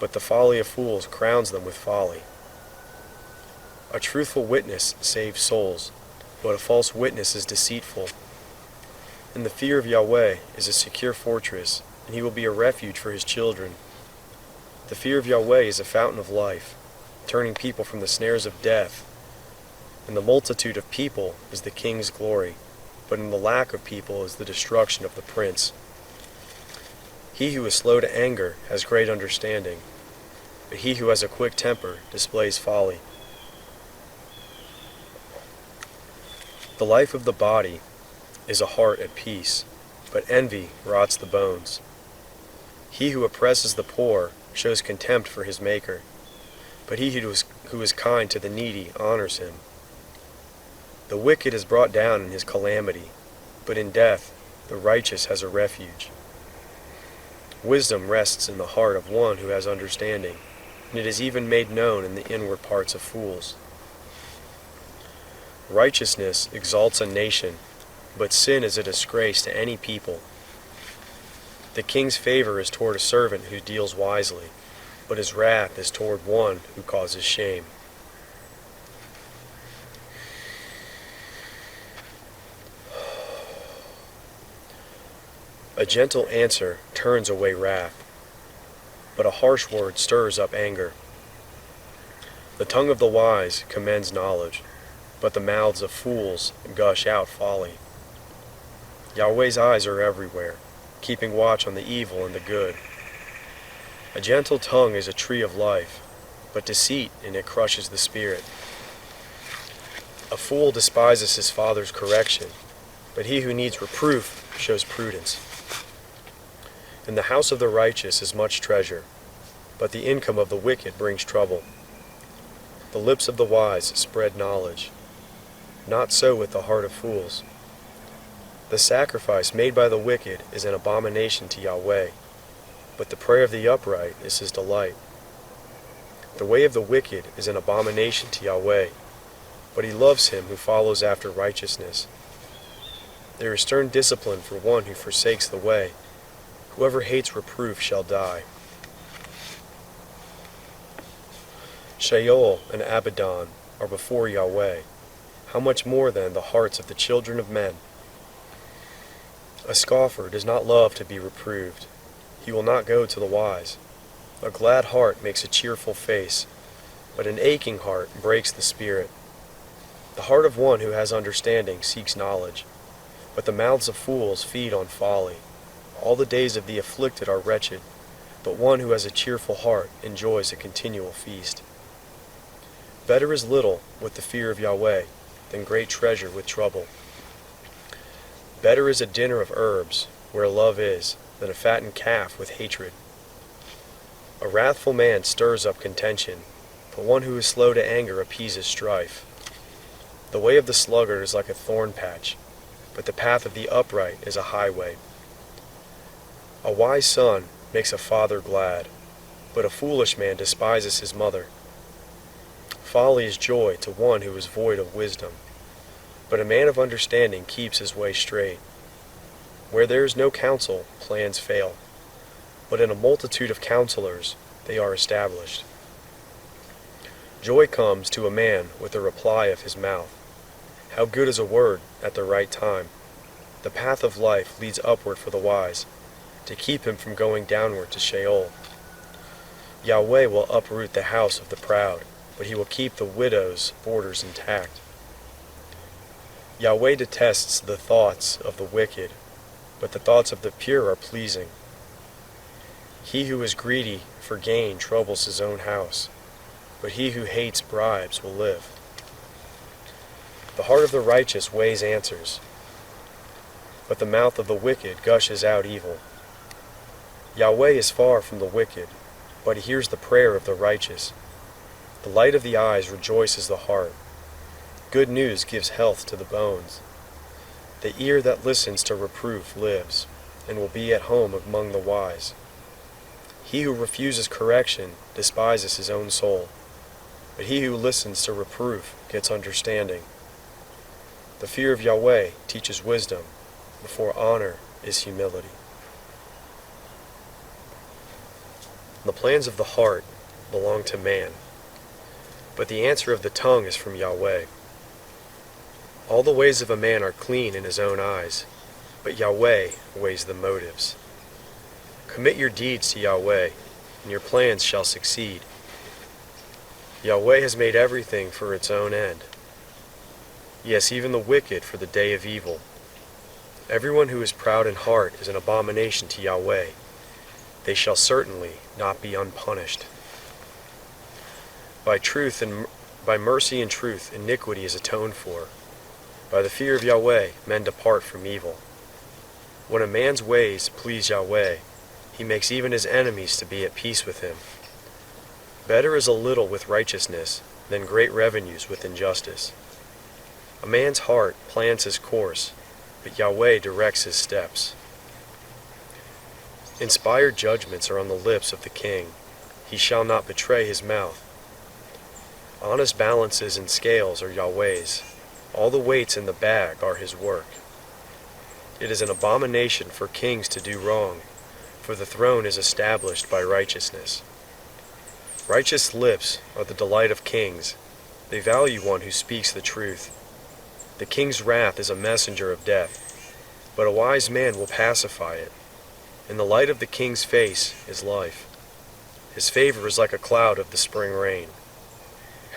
but the folly of fools crowns them with folly. A truthful witness saves souls, but a false witness is deceitful. In the fear of Yahweh is a secure fortress, and he will be a refuge for his children. The fear of Yahweh is a fountain of life, turning people from the snares of death. In the multitude of people is the king's glory, but in the lack of people is the destruction of the prince. He who is slow to anger has great understanding, but he who has a quick temper displays folly. The life of the body is a heart at peace, but envy rots the bones. He who oppresses the poor shows contempt for his Maker, but he who is kind to the needy honors him. The wicked is brought down in his calamity, but in death the righteous has a refuge. Wisdom rests in the heart of one who has understanding, and it is even made known in the inward parts of fools. Righteousness exalts a nation, but sin is a disgrace to any people. The king's favor is toward a servant who deals wisely, but his wrath is toward one who causes shame. A gentle answer turns away wrath, but a harsh word stirs up anger. The tongue of the wise commends knowledge, but the mouths of fools gush out folly. Yahweh's eyes are everywhere, keeping watch on the evil and the good. A gentle tongue is a tree of life, but deceit in it crushes the spirit. A fool despises his father's correction, but he who needs reproof shows prudence. In the house of the righteous is much treasure, but the income of the wicked brings trouble. The lips of the wise spread knowledge. Not so with the heart of fools. The sacrifice made by the wicked is an abomination to Yahweh, but the prayer of the upright is his delight. The way of the wicked is an abomination to Yahweh, but he loves him who follows after righteousness. There is stern discipline for one who forsakes the way. Whoever hates reproof shall die. Sheol and Abaddon are before Yahweh, How much more then the hearts of the children of men? A scoffer does not love to be reproved. He will not go to the wise. A glad heart makes a cheerful face, but an aching heart breaks the spirit. The heart of one who has understanding seeks knowledge, but the mouths of fools feed on folly. All the days of the afflicted are wretched, but one who has a cheerful heart enjoys a continual feast. Better is little with the fear of Yahweh than great treasure with trouble. Better is a dinner of herbs, where love is, than a fattened calf with hatred. A wrathful man stirs up contention, but one who is slow to anger appeases strife. The way of the sluggard is like a thorn patch, but the path of the upright is a highway. A wise son makes a father glad, but a foolish man despises his mother. Folly is joy to one who is void of wisdom, but a man of understanding keeps his way straight. Where there is no counsel, plans fail, but in a multitude of counselors they are established. Joy comes to a man with the reply of his mouth. How good is a word at the right time! The path of life leads upward for the wise, to keep him from going downward to Sheol. Yahweh will uproot the house of the proud, but he will keep the widow's borders intact. Yahweh detests the thoughts of the wicked, but the thoughts of the pure are pleasing. He who is greedy for gain troubles his own house, but he who hates bribes will live. The heart of the righteous weighs answers, but the mouth of the wicked gushes out evil. Yahweh is far from the wicked, but he hears the prayer of the righteous. The light of the eyes rejoices the heart. Good news gives health to the bones. The ear that listens to reproof lives, and will be at home among the wise. He who refuses correction despises his own soul, but he who listens to reproof gets understanding. The fear of Yahweh teaches wisdom, before honor is humility. The plans of the heart belong to man, but the answer of the tongue is from Yahweh. All the ways of a man are clean in his own eyes, but Yahweh weighs the motives. Commit your deeds to Yahweh, and your plans shall succeed. Yahweh has made everything for its own end. Yes, even the wicked for the day of evil. Everyone who is proud in heart is an abomination to Yahweh. They shall certainly not be unpunished. By mercy and truth, iniquity is atoned for. By the fear of Yahweh, men depart from evil. When a man's ways please Yahweh, he makes even his enemies to be at peace with him. Better is a little with righteousness than great revenues with injustice. A man's heart plans his course, but Yahweh directs his steps. Inspired judgments are on the lips of the king. He shall not betray his mouth. Honest balances and scales are Yahweh's. All the weights in the bag are his work. It is an abomination for kings to do wrong, for the throne is established by righteousness. Righteous lips are the delight of kings. They value one who speaks the truth. The king's wrath is a messenger of death, but a wise man will pacify it. In the light of the king's face is life. His favor is like a cloud of the spring rain.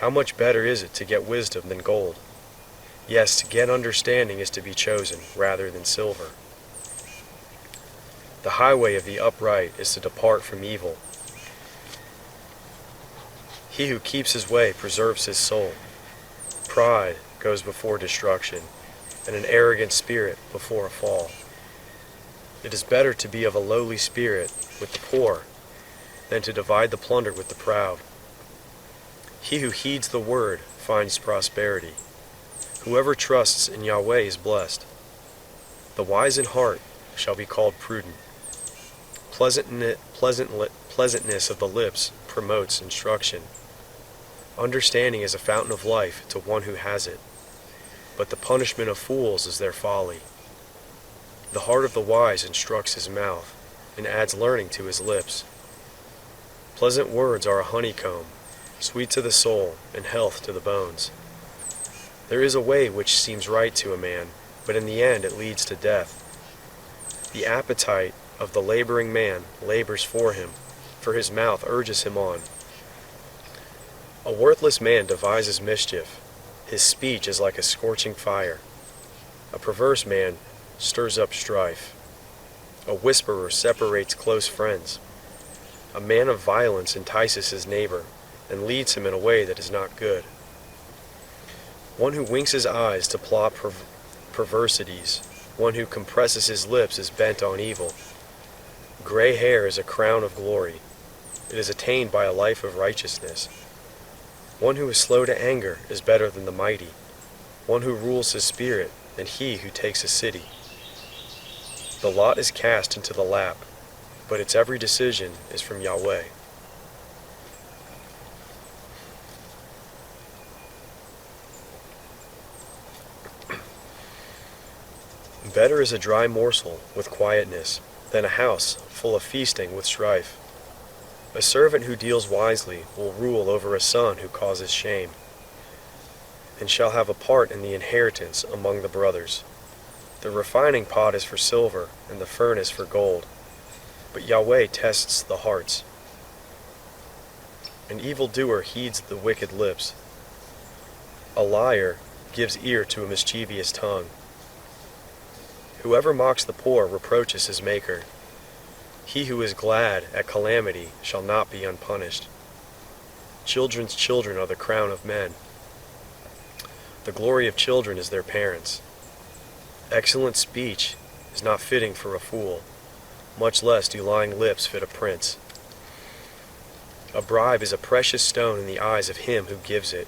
How much better is it to get wisdom than gold? Yes, to get understanding is to be chosen rather than silver. The highway of the upright is to depart from evil. He who keeps his way preserves his soul. Pride goes before destruction, and an arrogant spirit before a fall. It is better to be of a lowly spirit with the poor than to divide the plunder with the proud. He who heeds the word finds prosperity. Whoever trusts in Yahweh is blessed. The wise in heart shall be called prudent. Pleasantness of the lips promotes instruction. Understanding is a fountain of life to one who has it, but the punishment of fools is their folly. The heart of the wise instructs his mouth, and adds learning to his lips. Pleasant words are a honeycomb, sweet to the soul, and health to the bones. There is a way which seems right to a man, but in the end it leads to death. The appetite of the laboring man labors for him, for his mouth urges him on. A worthless man devises mischief. His speech is like a scorching fire. A perverse man stirs up strife. A whisperer separates close friends. A man of violence entices his neighbor, and leads him in a way that is not good. One who winks his eyes to plot perversities, one who compresses his lips is bent on evil. Gray hair is a crown of glory. It is attained by a life of righteousness. One who is slow to anger is better than the mighty, one who rules his spirit than he who takes a city. The lot is cast into the lap, but its every decision is from Yahweh. Better is a dry morsel with quietness than a house full of feasting with strife. A servant who deals wisely will rule over a son who causes shame, and shall have a part in the inheritance among the brothers. The refining pot is for silver, and the furnace for gold, but Yahweh tests the hearts. An evildoer heeds the wicked lips. A liar gives ear to a mischievous tongue. Whoever mocks the poor reproaches his Maker. He who is glad at calamity shall not be unpunished. Children's children are the crown of men. The glory of children is their parents. Excellent speech is not fitting for a fool, much less do lying lips fit a prince. A bribe is a precious stone in the eyes of him who gives it.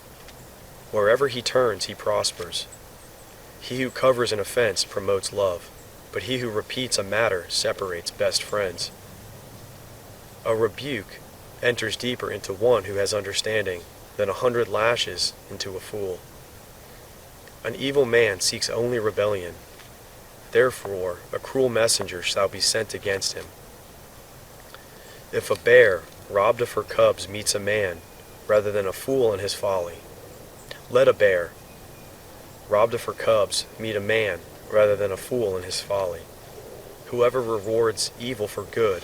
Wherever he turns, he prospers. He who covers an offense promotes love, but he who repeats a matter separates best friends. A rebuke enters deeper into one who has understanding than 100 lashes into a fool. An evil man seeks only rebellion. Therefore, a cruel messenger shall be sent against him. If a bear robbed of her cubs meets a man, rather than a fool in his folly, let a bear robbed of her cubs meet a man, rather than a fool in his folly. Whoever rewards evil for good,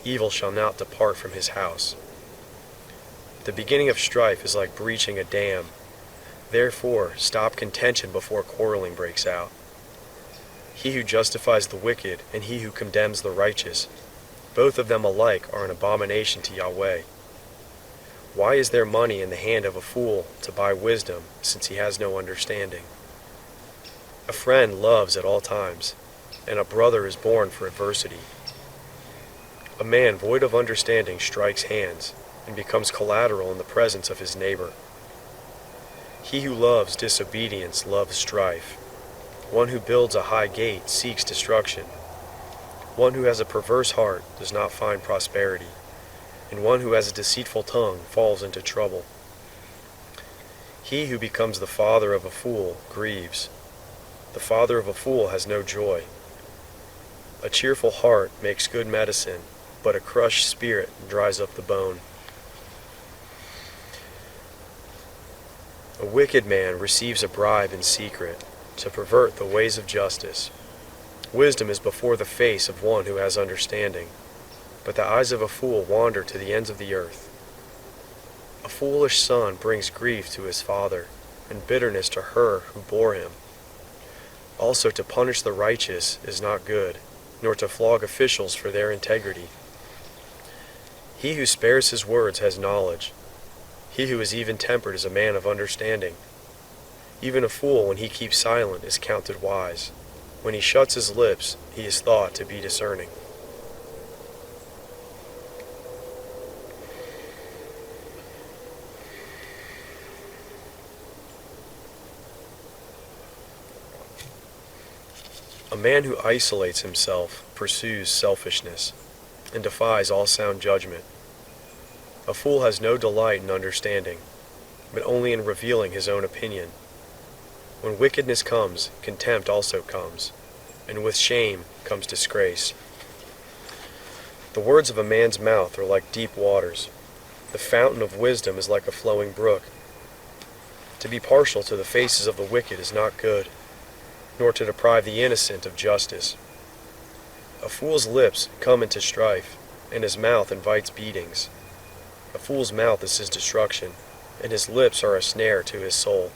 evil shall not depart from his house. The beginning of strife is like breaching a dam. Therefore, stop contention before quarreling breaks out. He who justifies the wicked and he who condemns the righteous, both of them alike are an abomination to Yahweh. Why is there money in the hand of a fool to buy wisdom, since he has no understanding? A friend loves at all times, and a brother is born for adversity. A man void of understanding strikes hands, and becomes collateral in the presence of his neighbor. He who loves disobedience loves strife. One who builds a high gate seeks destruction. One who has a perverse heart does not find prosperity, and one who has a deceitful tongue falls into trouble. He who becomes the father of a fool grieves. The father of a fool has no joy. A cheerful heart makes good medicine, but a crushed spirit dries up the bone. A wicked man receives a bribe in secret, to pervert the ways of justice. Wisdom is before the face of one who has understanding, but the eyes of a fool wander to the ends of the earth. A foolish son brings grief to his father, and bitterness to her who bore him. Also to punish the righteous is not good, nor to flog officials for their integrity. He who spares his words has knowledge. He who is even-tempered is a man of understanding. Even a fool, when he keeps silent, is counted wise. When he shuts his lips, he is thought to be discerning. A man who isolates himself pursues selfishness, and defies all sound judgment. A fool has no delight in understanding, but only in revealing his own opinion. When wickedness comes, contempt also comes, and with shame comes disgrace. The words of a man's mouth are like deep waters. The fountain of wisdom is like a flowing brook. To be partial to the faces of the wicked is not good, nor to deprive the innocent of justice. A fool's lips come into strife, and his mouth invites beatings. A fool's mouth is his destruction, and his lips are a snare to his soul.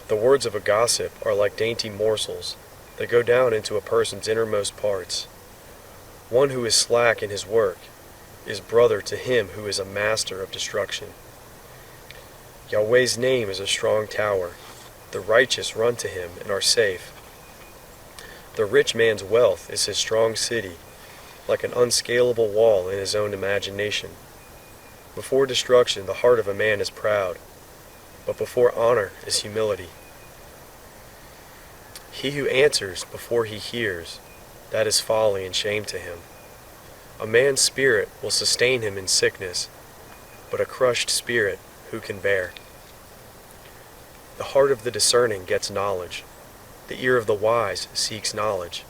The words of a gossip are like dainty morsels that go down into a person's innermost parts. One who is slack in his work is brother to him who is a master of destruction. Yahweh's name is a strong tower. The righteous run to him and are safe. The rich man's wealth is his strong city, like an unscalable wall in his own imagination. Before destruction the heart of a man is proud, but before honor is humility. He who answers before he hears, that is folly and shame to him. A man's spirit will sustain him in sickness, but a crushed spirit who can bear? The heart of the discerning gets knowledge. The ear of the wise seeks knowledge.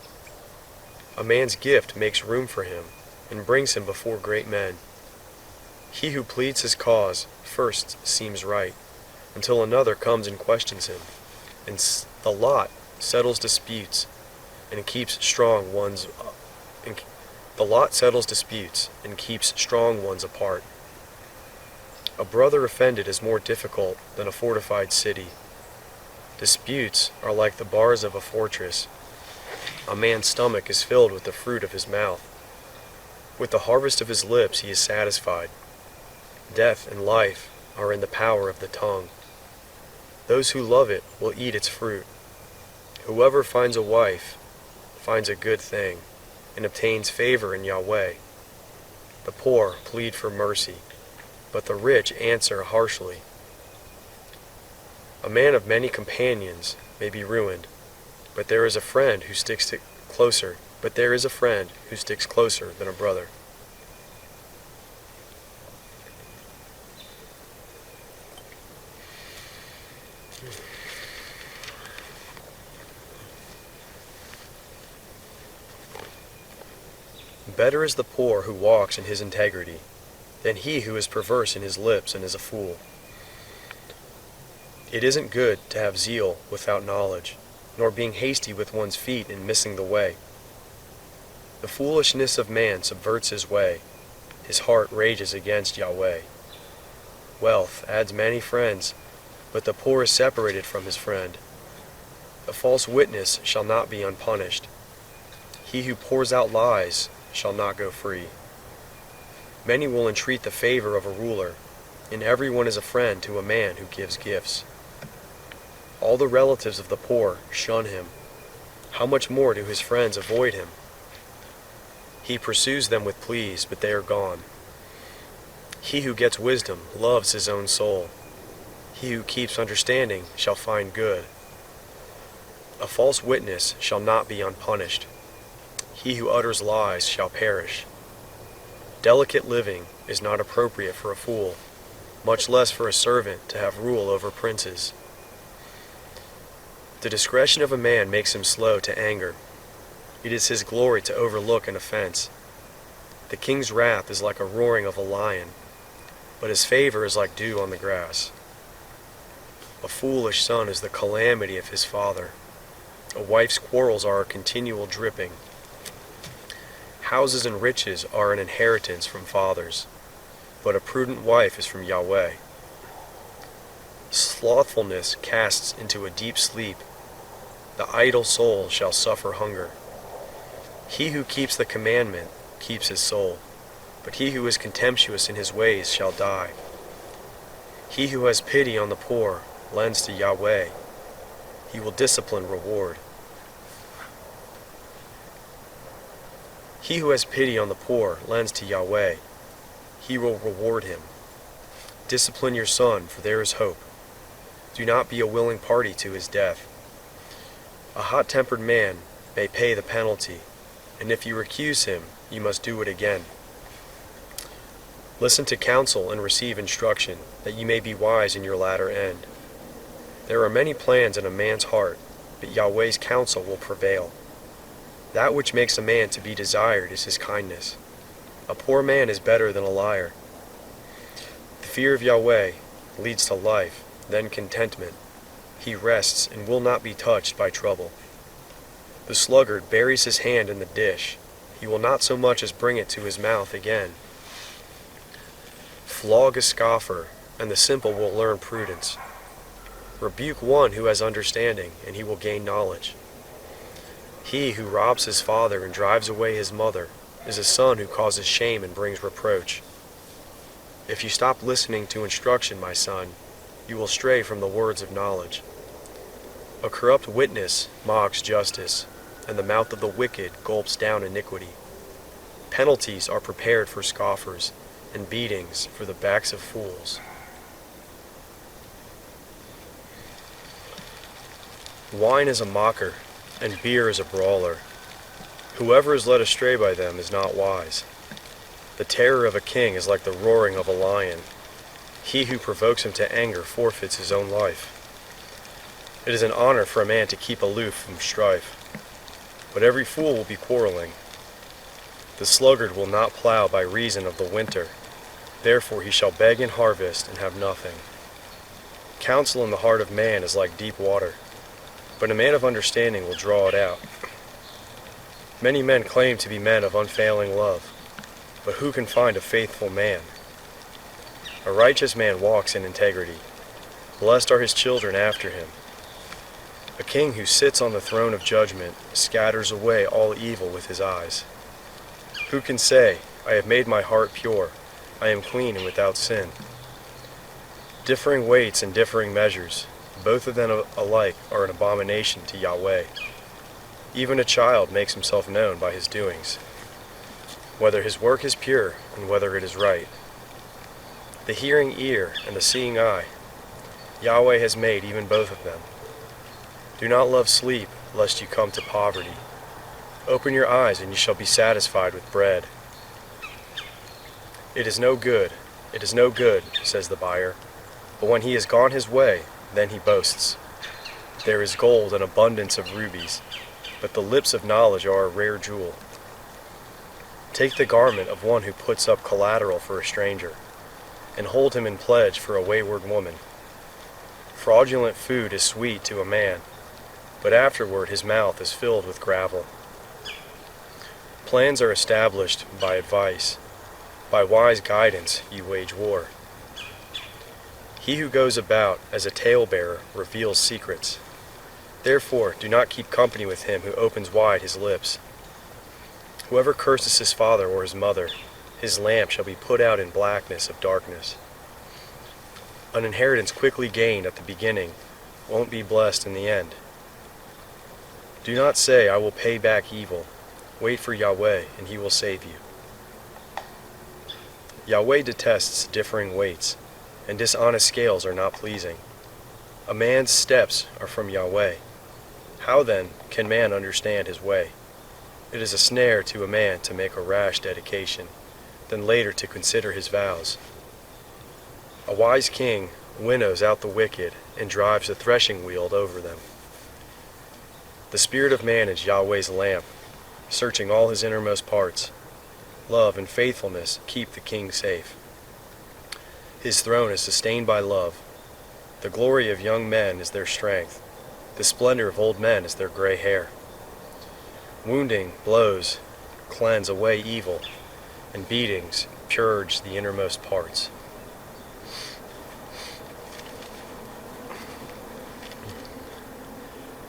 A man's gift makes room for him and brings him before great men. He who pleads his cause first seems right, until another comes and questions him, and the lot settles disputes and keeps strong ones apart. A brother offended is more difficult than a fortified city. Disputes are like the bars of a fortress. A man's stomach is filled with the fruit of his mouth. With the harvest of his lips he is satisfied. Death and life are in the power of the tongue. Those who love it will eat its fruit. Whoever finds a wife finds a good thing and obtains favor in Yahweh. The poor plead for mercy, but the rich answer harshly. A man of many companions may be ruined, but there is a friend who sticks closer than a brother. Better is the poor who walks in his integrity than he who is perverse in his lips and is a fool. It isn't good to have zeal without knowledge, nor being hasty with one's feet in missing the way. The foolishness of man subverts his way. His heart rages against Yahweh. Wealth adds many friends, but the poor is separated from his friend. A false witness shall not be unpunished. He who pours out lies shall not go free. Many will entreat the favor of a ruler, and everyone is a friend to a man who gives gifts. All the relatives of the poor shun him. How much more do his friends avoid him? He pursues them with pleas, but they are gone. He who gets wisdom loves his own soul. He who keeps understanding shall find good. A false witness shall not be unpunished. He who utters lies shall perish. Delicate living is not appropriate for a fool, much less for a servant to have rule over princes. The discretion of a man makes him slow to anger. It is his glory to overlook an offense. The king's wrath is like a roaring of a lion, but his favor is like dew on the grass. A foolish son is the calamity of his father. A wife's quarrels are a continual dripping. Houses and riches are an inheritance from fathers, but a prudent wife is from Yahweh. Slothfulness casts into a deep sleep. The idle soul shall suffer hunger. He who keeps the commandment keeps his soul, but he who is contemptuous in his ways shall die. He who has pity on the poor lends to Yahweh. He will discipline reward. He who has pity on the poor lends to Yahweh. He will reward him. Discipline your son, for there is hope. Do not be a willing party to his death. A hot-tempered man may pay the penalty, and if you recuse him, you must do it again. Listen to counsel and receive instruction, that you may be wise in your latter end. There are many plans in a man's heart, but Yahweh's counsel will prevail. That which makes a man to be desired is his kindness. A poor man is better than a liar. The fear of Yahweh leads to life, then contentment. He rests and will not be touched by trouble. The sluggard buries his hand in the dish. He will not so much as bring it to his mouth again. Flog a scoffer, and the simple will learn prudence. Rebuke one who has understanding, and he will gain knowledge. He who robs his father and drives away his mother is a son who causes shame and brings reproach. If you stop listening to instruction, my son, you will stray from the words of knowledge. A corrupt witness mocks justice, and the mouth of the wicked gulps down iniquity. Penalties are prepared for scoffers, and beatings for the backs of fools. Wine is a mocker, and beer is a brawler. Whoever is led astray by them is not wise. The terror of a king is like the roaring of a lion. He who provokes him to anger forfeits his own life. It is an honor for a man to keep aloof from strife, but every fool will be quarreling. The sluggard will not plow by reason of the winter, therefore he shall beg in harvest and have nothing. Counsel in the heart of man is like deep water, but a man of understanding will draw it out. Many men claim to be men of unfailing love, but who can find a faithful man? A righteous man walks in integrity. Blessed are his children after him. A king who sits on the throne of judgment scatters away all evil with his eyes. Who can say, I have made my heart pure, I am clean and without sin? Differing weights and differing measures, both of them alike are an abomination to Yahweh. Even a child makes himself known by his doings, whether his work is pure and whether it is right. The hearing ear and the seeing eye, Yahweh has made even both of them. Do not love sleep, lest you come to poverty. Open your eyes, and you shall be satisfied with bread. It is no good, says the buyer, but when he has gone his way, then he boasts. There is gold and abundance of rubies, but the lips of knowledge are a rare jewel. Take the garment of one who puts up collateral for a stranger, and hold him in pledge for a wayward woman. Fraudulent food is sweet to a man, but afterward his mouth is filled with gravel. Plans are established by advice. By wise guidance you wage war. He who goes about as a talebearer reveals secrets. Therefore do not keep company with him who opens wide his lips. Whoever curses his father or his mother, his lamp shall be put out in blackness of darkness. An inheritance quickly gained at the beginning won't be blessed in the end. Do not say, I will pay back evil. Wait for Yahweh, and he will save you. Yahweh detests differing weights, and dishonest scales are not pleasing. A man's steps are from Yahweh. How then can man understand his way? It is a snare to a man to make a rash dedication, then later to consider his vows. A wise king winnows out the wicked and drives the threshing wheel over them. The spirit of man is Yahweh's lamp, searching all his innermost parts. Love and faithfulness keep the king safe. His throne is sustained by love. The glory of young men is their strength. The splendor of old men is their gray hair. Wounding, blows, cleanse away evil, and beatings purge the innermost parts.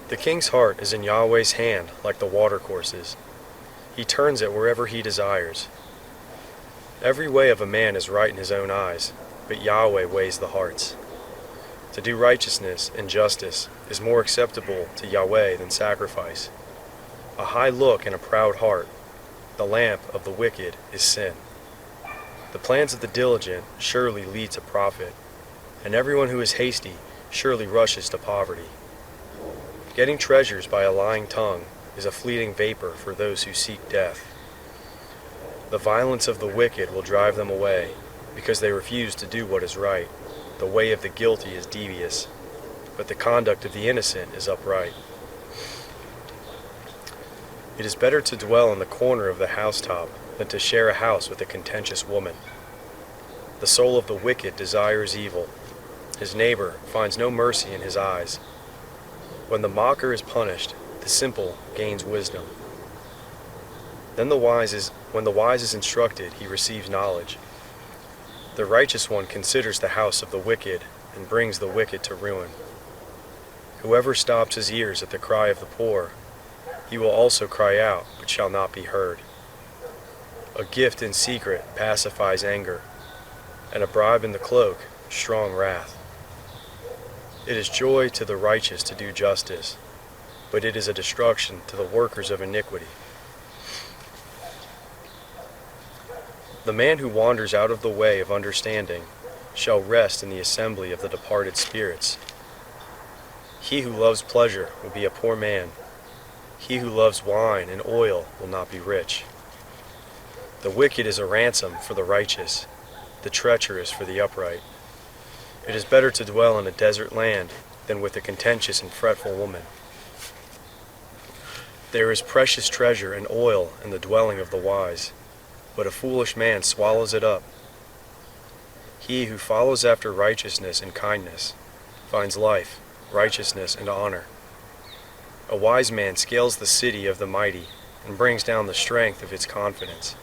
The king's heart is in Yahweh's hand like the watercourses. He turns it wherever he desires. Every way of a man is right in his own eyes, but Yahweh weighs the hearts. To do righteousness and justice is more acceptable to Yahweh than sacrifice. A high look and a proud heart, the lamp of the wicked, is sin. The plans of the diligent surely lead to profit, and everyone who is hasty surely rushes to poverty. Getting treasures by a lying tongue is a fleeting vapor for those who seek death. The violence of the wicked will drive them away, because they refuse to do what is right. The way of the guilty is devious, but the conduct of the innocent is upright. It is better to dwell in the corner of the housetop than to share a house with a contentious woman. The soul of the wicked desires evil. his neighbor, finds no mercy in his eyes. When the mocker is punished, the simple gains wisdom. When the wise is instructed, he receives knowledge. The righteous one considers the house of the wicked and brings the wicked to ruin. Whoever stops his ears at the cry of the poor, he will also cry out, but shall not be heard. A gift in secret pacifies anger, and a bribe in the cloak, strong wrath. It is joy to the righteous to do justice, but it is a destruction to the workers of iniquity. The man who wanders out of the way of understanding shall rest in the assembly of the departed spirits. He who loves pleasure will be a poor man. He who loves wine and oil will not be rich. The wicked is a ransom for the righteous, the treacherous for the upright. It is better to dwell in a desert land than with a contentious and fretful woman. There is precious treasure and oil in the dwelling of the wise, but a foolish man swallows it up. He who follows after righteousness and kindness finds life, righteousness, and honor. A wise man scales the city of the mighty and brings down the strength of its confidence.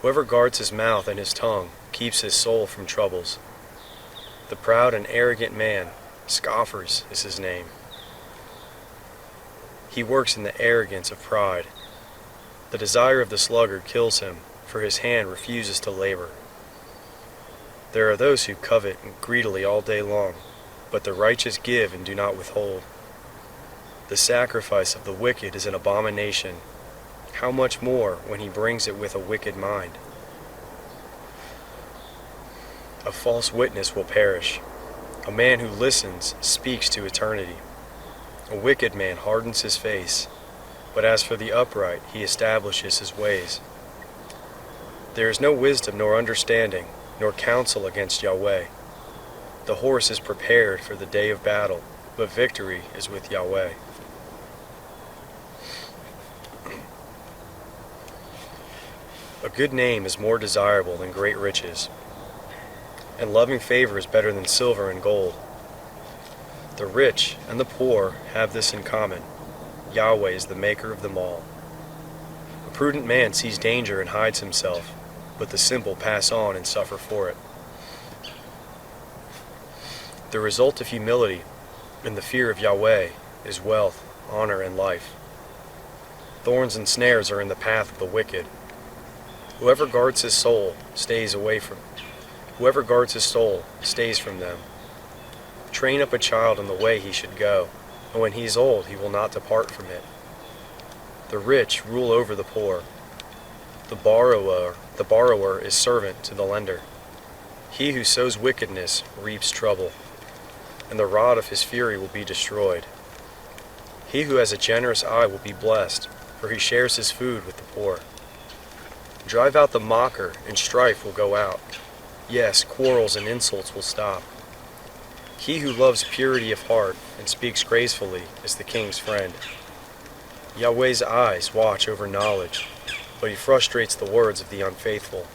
Whoever guards his mouth and his tongue keeps his soul from troubles. The proud and arrogant man, scoffers is his name. He works in the arrogance of pride. The desire of the sluggard kills him, for his hand refuses to labor. There are those who covet greedily all day long, but the righteous give and do not withhold. The sacrifice of the wicked is an abomination. How much more when he brings it with a wicked mind? A false witness will perish. A man who listens speaks to eternity. A wicked man hardens his face, but as for the upright, he establishes his ways. There is no wisdom nor understanding, nor counsel against Yahweh. The horse is prepared for the day of battle, but victory is with Yahweh. A good name is more desirable than great riches, and loving favor is better than silver and gold. The rich and the poor have this in common: Yahweh is the maker of them all. A prudent man sees danger and hides himself, but the simple pass on and suffer for it. The result of humility and the fear of Yahweh is wealth, honor, and life. Thorns and snares are in the path of the wicked. Whoever guards his soul stays from them. Train up a child in the way he should go, and when he is old he will not depart from it. The rich rule over the poor. The borrower is servant to the lender. He who sows wickedness reaps trouble, and the rod of his fury will be destroyed. He who has a generous eye will be blessed, for he shares his food with the poor. Drive out the mocker, and strife will go out. Yes, quarrels and insults will stop. He who loves purity of heart and speaks gracefully is the king's friend. Yahweh's eyes watch over knowledge, but he frustrates the words of the unfaithful.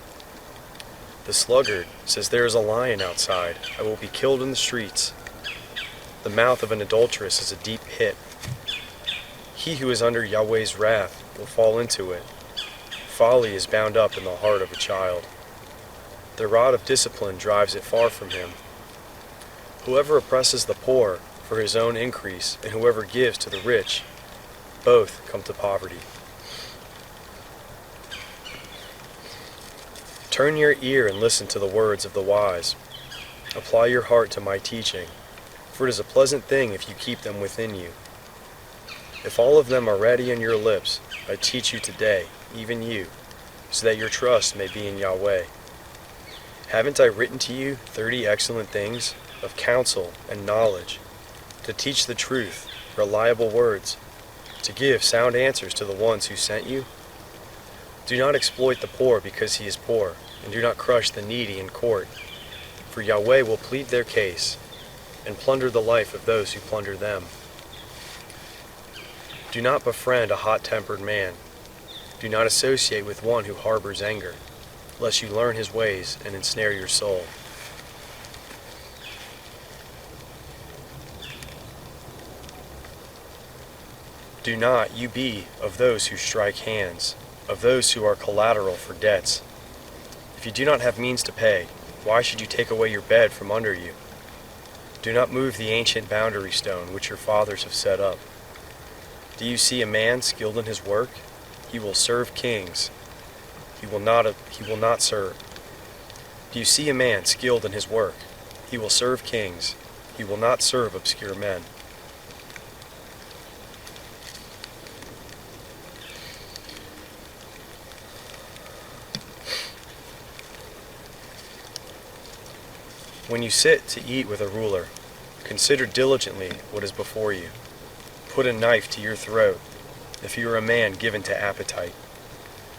The sluggard says, "There is a lion outside. I will be killed in the streets." The mouth of an adulteress is a deep pit. He who is under Yahweh's wrath will fall into it. Folly is bound up in the heart of a child. The rod of discipline drives it far from him. Whoever oppresses the poor for his own increase, and whoever gives to the rich, both come to poverty. Turn your ear and listen to the words of the wise. Apply your heart to my teaching, for it is a pleasant thing if you keep them within you. If all of them are ready in your lips, I teach you today, even you, so that your trust may be in Yahweh. Haven't I written to you 30 excellent things of counsel and knowledge, to teach the truth, reliable words, to give sound answers to the ones who sent you? Do not exploit the poor because he is poor, and do not crush the needy in court, for Yahweh will plead their case and plunder the life of those who plunder them. Do not befriend a hot-tempered man. Do not associate with one who harbors anger, lest you learn his ways and ensnare your soul. Do not you be of those who strike hands, of those who are collateral for debts. If you do not have means to pay, why should you take away your bed from under you? Do not move the ancient boundary stone which your fathers have set up. Do you see a man skilled in his work? He will serve kings. He will not serve. Do you see a man skilled in his work? He will serve kings. He will not serve obscure men. When you sit to eat with a ruler, consider diligently what is before you. Put a knife to your throat, if you are a man given to appetite.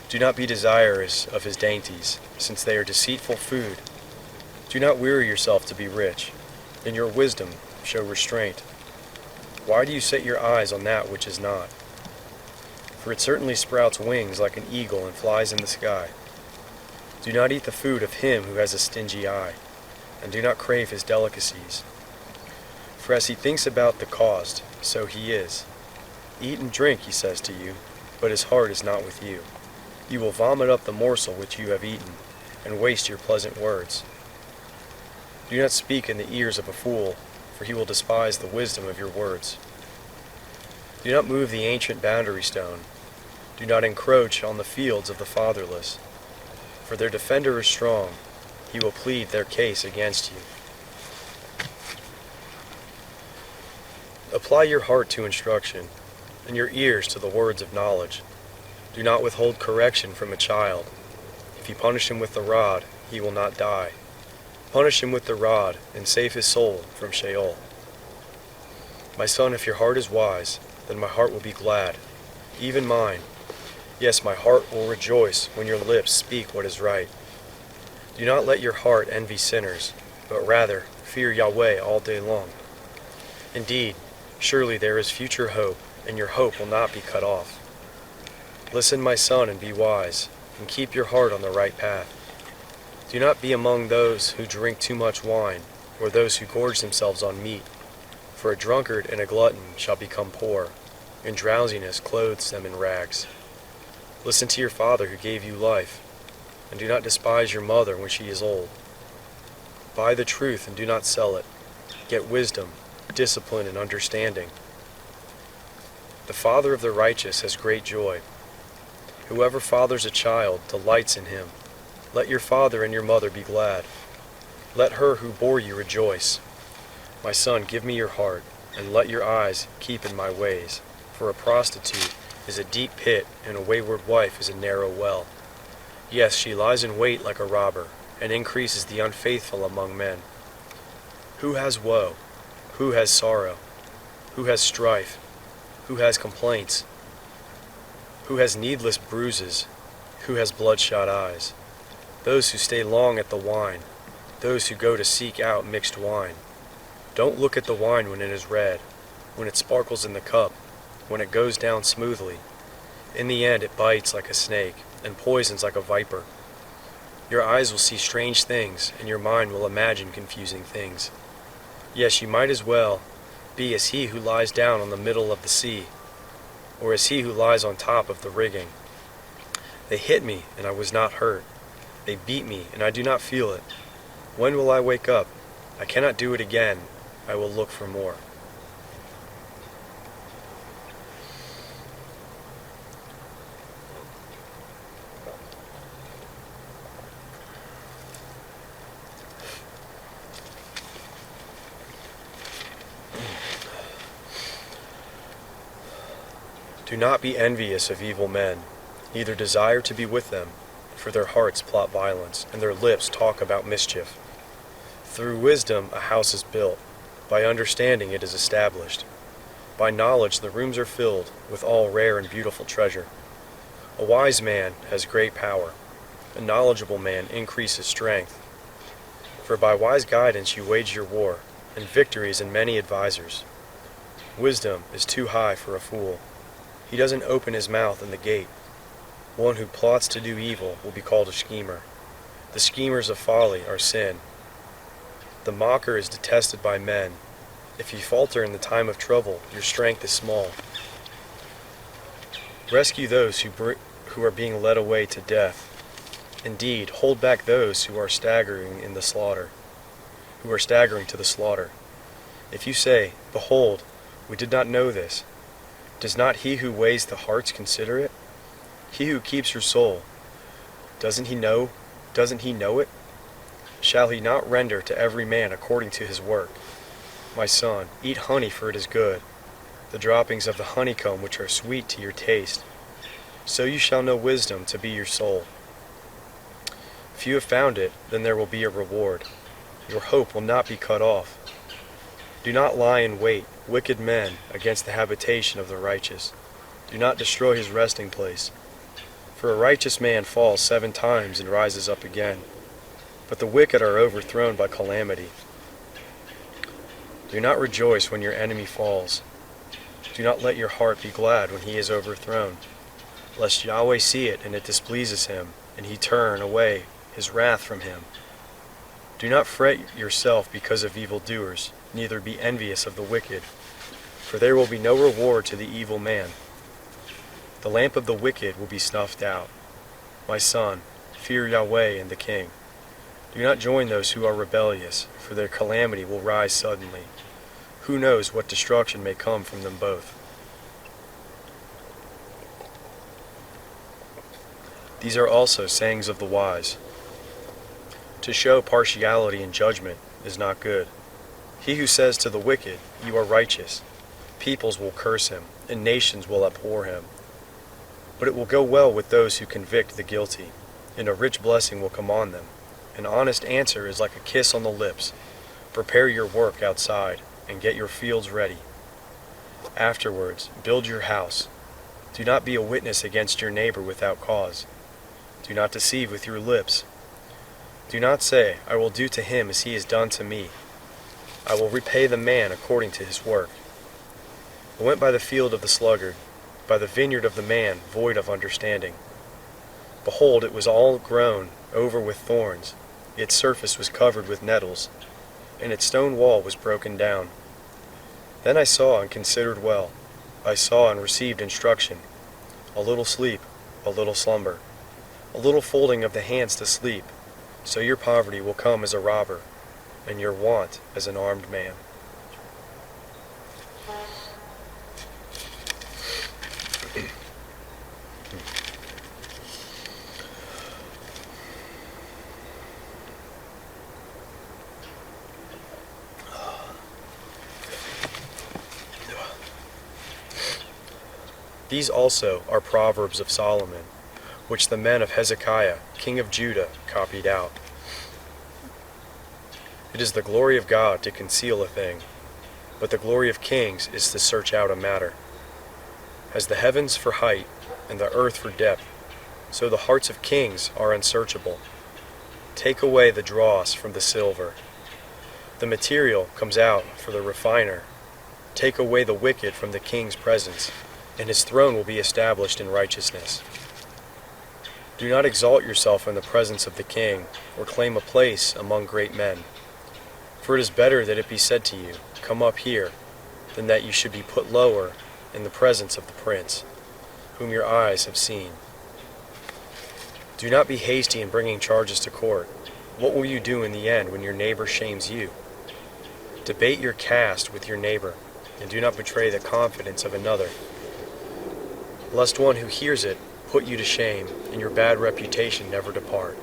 Do not be desirous of his dainties, since they are deceitful food. Do not weary yourself to be rich. In your wisdom show restraint. Why do you set your eyes on that which is not? For it certainly sprouts wings like an eagle and flies in the sky. Do not eat the food of him who has a stingy eye, and do not crave his delicacies. For as he thinks about the cost, so he is. Eat and drink, he says to you, but his heart is not with you. You will vomit up the morsel which you have eaten, and waste your pleasant words. Do not speak in the ears of a fool, for he will despise the wisdom of your words. Do not move the ancient boundary stone. Do not encroach on the fields of the fatherless, for their defender is strong. He will plead their case against you. Apply your heart to instruction, and your ears to the words of knowledge. Do not withhold correction from a child. If you punish him with the rod, he will not die. Punish him with the rod, and save his soul from Sheol. My son, if your heart is wise, then my heart will be glad, even mine. Yes, my heart will rejoice when your lips speak what is right. Do not let your heart envy sinners, but rather fear Yahweh all day long. Indeed, surely there is future hope, and your hope will not be cut off. Listen, my son, and be wise, and keep your heart on the right path. Do not be among those who drink too much wine, or those who gorge themselves on meat. For a drunkard and a glutton shall become poor, and drowsiness clothes them in rags. Listen to your father who gave you life, and do not despise your mother when she is old. Buy the truth and do not sell it. Get wisdom, discipline, and understanding. The father of the righteous has great joy. Whoever fathers a child delights in him. Let your father and your mother be glad. Let her who bore you rejoice. My son, give me your heart, and let your eyes keep in my ways. For a prostitute is a deep pit, and a wayward wife is a narrow well. Yes, she lies in wait like a robber, and increases the unfaithful among men. Who has woe? Who has sorrow? Who has strife? Who has complaints? Who has needless bruises? Who has bloodshot eyes? Those who stay long at the wine, those who go to seek out mixed wine. Don't look at the wine when it is red, when it sparkles in the cup, when it goes down smoothly. In the end it bites like a snake, and poisons like a viper. Your eyes will see strange things, and your mind will imagine confusing things. Yes, you might as well be as he who lies down on the middle of the sea, or as he who lies on top of the rigging. They hit me, and I was not hurt. They beat me, and I do not feel it. When will I wake up? I cannot do it again. I will look for more. Do not be envious of evil men, neither desire to be with them, for their hearts plot violence, and their lips talk about mischief. Through wisdom a house is built, by understanding it is established. By knowledge the rooms are filled with all rare and beautiful treasure. A wise man has great power, a knowledgeable man increases strength. For by wise guidance you wage your war, and victory is in many advisers. Wisdom is too high for a fool. He doesn't open his mouth in the gate. One who plots to do evil will be called a schemer. The schemers of folly are sin. The mocker is detested by men. If you falter in the time of trouble, your strength is small. Rescue those who are being led away to death. Indeed, hold back those who are staggering to the slaughter. If you say, "Behold, we did not know this," does not he who weighs the hearts consider it? He who keeps your soul, doesn't he know it? Shall he not render to every man according to his work? My son, eat honey, for it is good, the droppings of the honeycomb which are sweet to your taste. So you shall know wisdom to be your soul. If you have found it, then there will be a reward. Your hope will not be cut off. Do not lie in wait, wicked men, against the habitation of the righteous. Do not destroy his resting place. For a righteous man falls 7 times and rises up again, but the wicked are overthrown by calamity. Do not rejoice when your enemy falls. Do not let your heart be glad when he is overthrown, lest Yahweh see it and it displeases him, and he turn away his wrath from him. Do not fret yourself because of evildoers, neither be envious of the wicked, for there will be no reward to the evil man. The lamp of the wicked will be snuffed out. My son, fear Yahweh and the king. Do not join those who are rebellious, for their calamity will rise suddenly. Who knows what destruction may come from them both? These are also sayings of the wise. To show partiality in judgment is not good. He who says to the wicked, "You are righteous," peoples will curse him, and nations will abhor him. But it will go well with those who convict the guilty, and a rich blessing will come on them. An honest answer is like a kiss on the lips. Prepare your work outside, and get your fields ready. Afterwards, build your house. Do not be a witness against your neighbor without cause. Do not deceive with your lips. Do not say, "I will do to him as he has done to me. I will repay the man according to his work." I went by the field of the sluggard, by the vineyard of the man void of understanding. Behold, it was all grown over with thorns, its surface was covered with nettles, and its stone wall was broken down. Then I saw and considered well. I saw and received instruction. A little sleep, a little slumber, a little folding of the hands to sleep. So your poverty will come as a robber, and your want as an armed man. These also are Proverbs of Solomon, which the men of Hezekiah, king of Judah, copied out. It is the glory of God to conceal a thing, but the glory of kings is to search out a matter. As the heavens for height, and the earth for depth, so the hearts of kings are unsearchable. Take away the dross from the silver. The material comes out for the refiner. Take away the wicked from the king's presence, and his throne will be established in righteousness. Do not exalt yourself in the presence of the king, or claim a place among great men. For it is better that it be said to you, "Come up here," than that you should be put lower in the presence of the prince, whom your eyes have seen. Do not be hasty in bringing charges to court. What will you do in the end when your neighbor shames you? Debate your caste with your neighbor, and do not betray the confidence of another, lest one who hears it put you to shame, and your bad reputation never depart.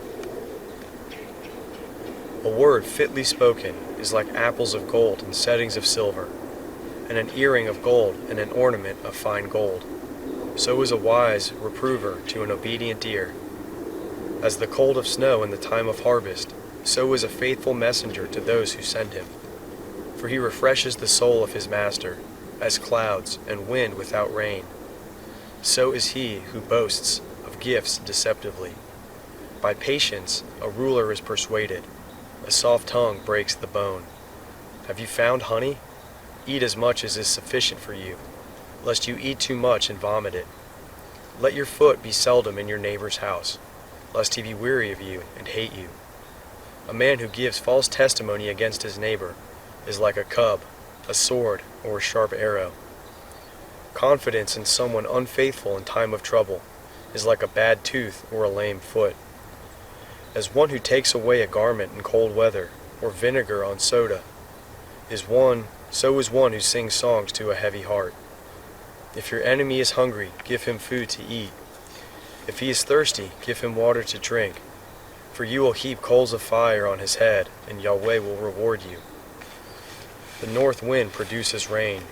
A word fitly spoken is like apples of gold and settings of silver, and an earring of gold and an ornament of fine gold. So is a wise reprover to an obedient ear. As the cold of snow in the time of harvest, so is a faithful messenger to those who send him. For he refreshes the soul of his master, as clouds and wind without rain. So is he who boasts of gifts deceptively. By patience a ruler is persuaded. A soft tongue breaks the bone. Have you found honey? Eat as much as is sufficient for you, lest you eat too much and vomit it. Let your foot be seldom in your neighbor's house, lest he be weary of you and hate you. A man who gives false testimony against his neighbor is like a cub, a sword, or a sharp arrow. Confidence in someone unfaithful in time of trouble is like a bad tooth or a lame foot. As one who takes away a garment in cold weather, or vinegar on soda, so is one who sings songs to a heavy heart. If your enemy is hungry, give him food to eat. If he is thirsty, give him water to drink. For you will heap coals of fire on his head, and Yahweh will reward you. The north wind produces rain,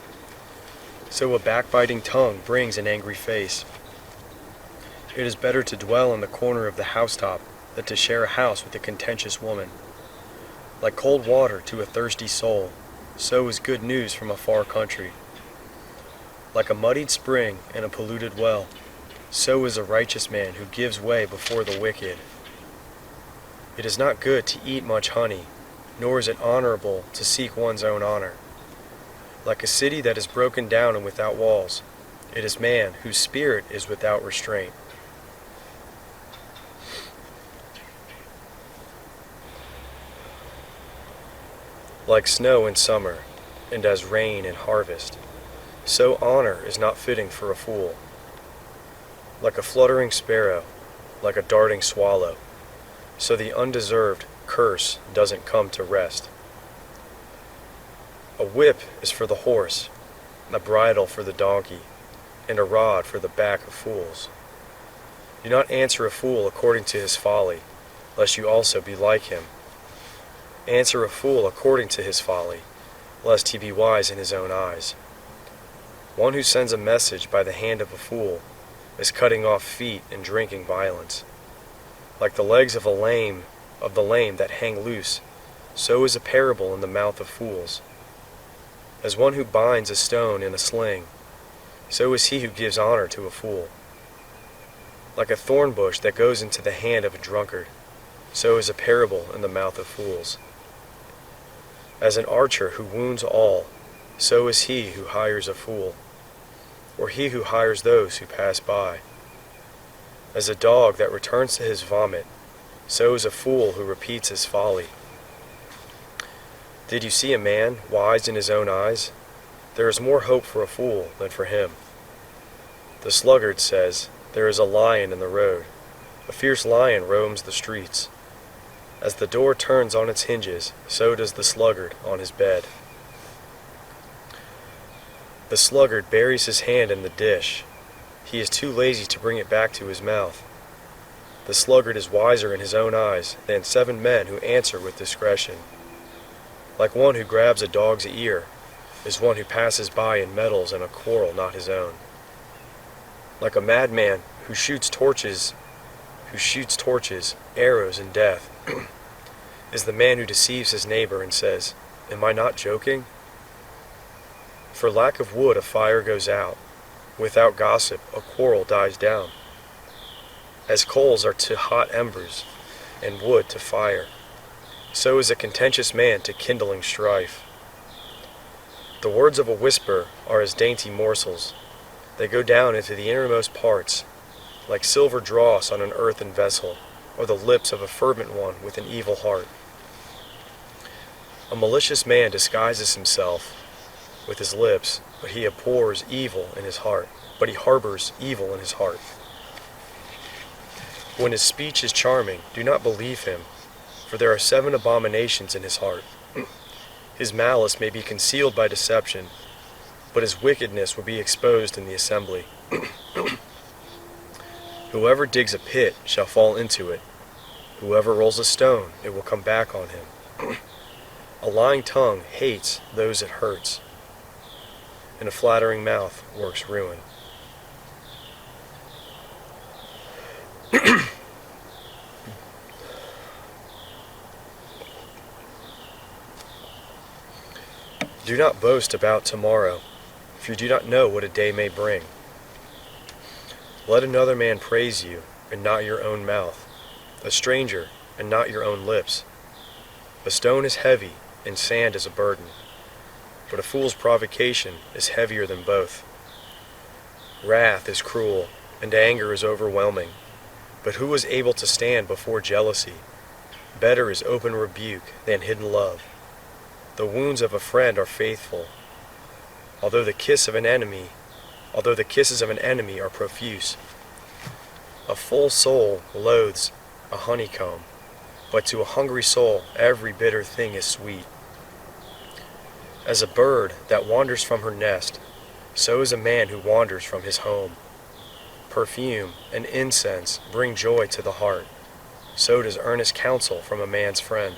so a backbiting tongue brings an angry face. It is better to dwell in the corner of the housetop than to share a house with a contentious woman. Like cold water to a thirsty soul, so is good news from a far country. Like a muddied spring and a polluted well, so is a righteous man who gives way before the wicked. It is not good to eat much honey, nor is it honorable to seek one's own honor. Like a city that is broken down and without walls, it is man whose spirit is without restraint. Like snow in summer, and as rain in harvest, so honor is not fitting for a fool. Like a fluttering sparrow, like a darting swallow, so the undeserved curse doesn't come to rest. A whip is for the horse, a bridle for the donkey, and a rod for the back of fools. Do not answer a fool according to his folly, lest you also be like him. Answer a fool according to his folly, lest he be wise in his own eyes. One who sends a message by the hand of a fool is cutting off feet and drinking violence. Like the legs of the lame that hang loose, so is a parable in the mouth of fools. As one who binds a stone in a sling, so is he who gives honor to a fool. Like a thorn bush that goes into the hand of a drunkard, so is a parable in the mouth of fools. As an archer who wounds all, so is he who hires a fool, or he who hires those who pass by. As a dog that returns to his vomit, so is a fool who repeats his folly. Did you see a man wise in his own eyes? There is more hope for a fool than for him. The sluggard says, "There is a lion in the road. A fierce lion roams the streets." As the door turns on its hinges, so does the sluggard on his bed. The sluggard buries his hand in the dish. He is too lazy to bring it back to his mouth. The sluggard is wiser in his own eyes than 7 men who answer with discretion. Like one who grabs a dog's ear is one who passes by and meddles in a quarrel not his own. Like a madman who shoots torches, arrows, and death, is the man who deceives his neighbor and says, "Am I not joking?" For lack of wood a fire goes out. Without gossip a quarrel dies down. As coals are to hot embers, and wood to fire, so is a contentious man to kindling strife. The words of a whisper are as dainty morsels. They go down into the innermost parts, like silver dross on an earthen vessel, or the lips of a fervent one with an evil heart. A malicious man disguises himself with his lips, but he abhors evil in his heart. But he harbors evil in his heart. When his speech is charming, do not believe him, for there are 7 abominations in his heart. His malice may be concealed by deception, but his wickedness will be exposed in the assembly. Whoever digs a pit shall fall into it. Whoever rolls a stone, it will come back on him. A lying tongue hates those it hurts, and a flattering mouth works ruin. Do not boast about tomorrow, for you do not know what a day may bring. Let another man praise you, and not your own mouth, a stranger, and not your own lips. A stone is heavy, and sand is a burden, but a fool's provocation is heavier than both. Wrath is cruel, and anger is overwhelming, but who is able to stand before jealousy? Better is open rebuke than hidden love. The wounds of a friend are faithful, although the kiss of an enemy although the kisses of an enemy are profuse. A full soul loathes a honeycomb, but to a hungry soul every bitter thing is sweet. As a bird that wanders from her nest, so is a man who wanders from his home. Perfume and incense bring joy to the heart, so does earnest counsel from a man's friend.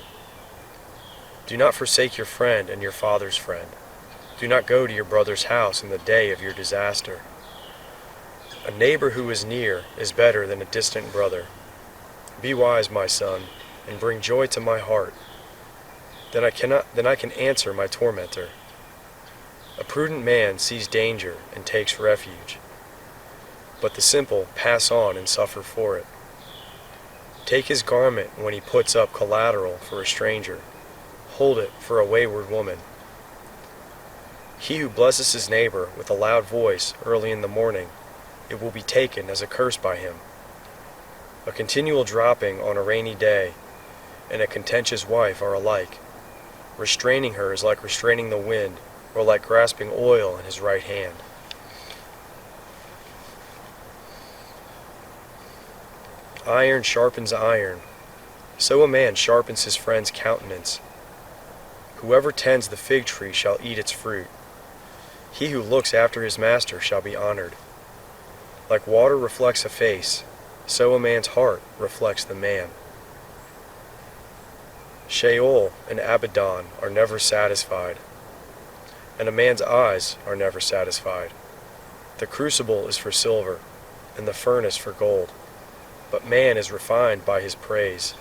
Do not forsake your friend and your father's friend. Do not go to your brother's house in the day of your disaster. A neighbor who is near is better than a distant brother. Be wise, my son, and bring joy to my heart. Then I can answer my tormentor. A prudent man sees danger and takes refuge, but the simple pass on and suffer for it. Take his garment when he puts up collateral for a stranger. Hold it for a wayward woman. He who blesses his neighbor with a loud voice early in the morning, it will be taken as a curse by him. A continual dropping on a rainy day and a contentious wife are alike. Restraining her is like restraining the wind, or like grasping oil in his right hand. Iron sharpens iron, so a man sharpens his friend's countenance. Whoever tends the fig tree shall eat its fruit. He who looks after his master shall be honored. Like water reflects a face, so a man's heart reflects the man. Sheol and Abaddon are never satisfied, and a man's eyes are never satisfied. The crucible is for silver, and the furnace for gold, but man is refined by his praise.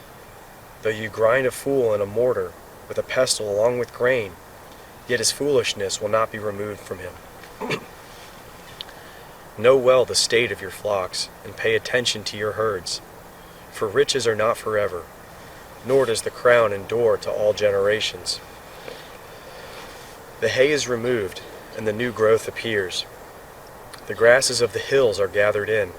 Though you grind a fool in a mortar with a pestle along with grain, yet his foolishness will not be removed from him. Know well the state of your flocks, and pay attention to your herds, for riches are not forever, nor does the crown endure to all generations. The hay is removed, and the new growth appears. The grasses of the hills are gathered in.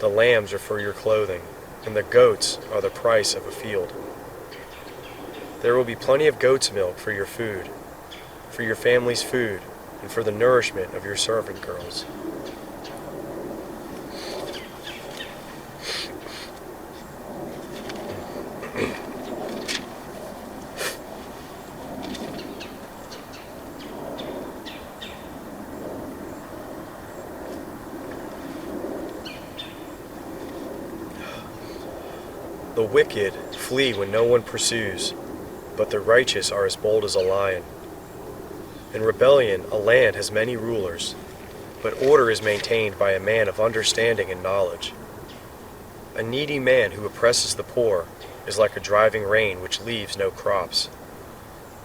The lambs are for your clothing, and the goats are the price of a field. There will be plenty of goat's milk for your food, for your family's food, and for the nourishment of your servant girls. The wicked flee when no one pursues, but the righteous are as bold as a lion. In rebellion, a land has many rulers, but order is maintained by a man of understanding and knowledge. A needy man who oppresses the poor is like a driving rain which leaves no crops.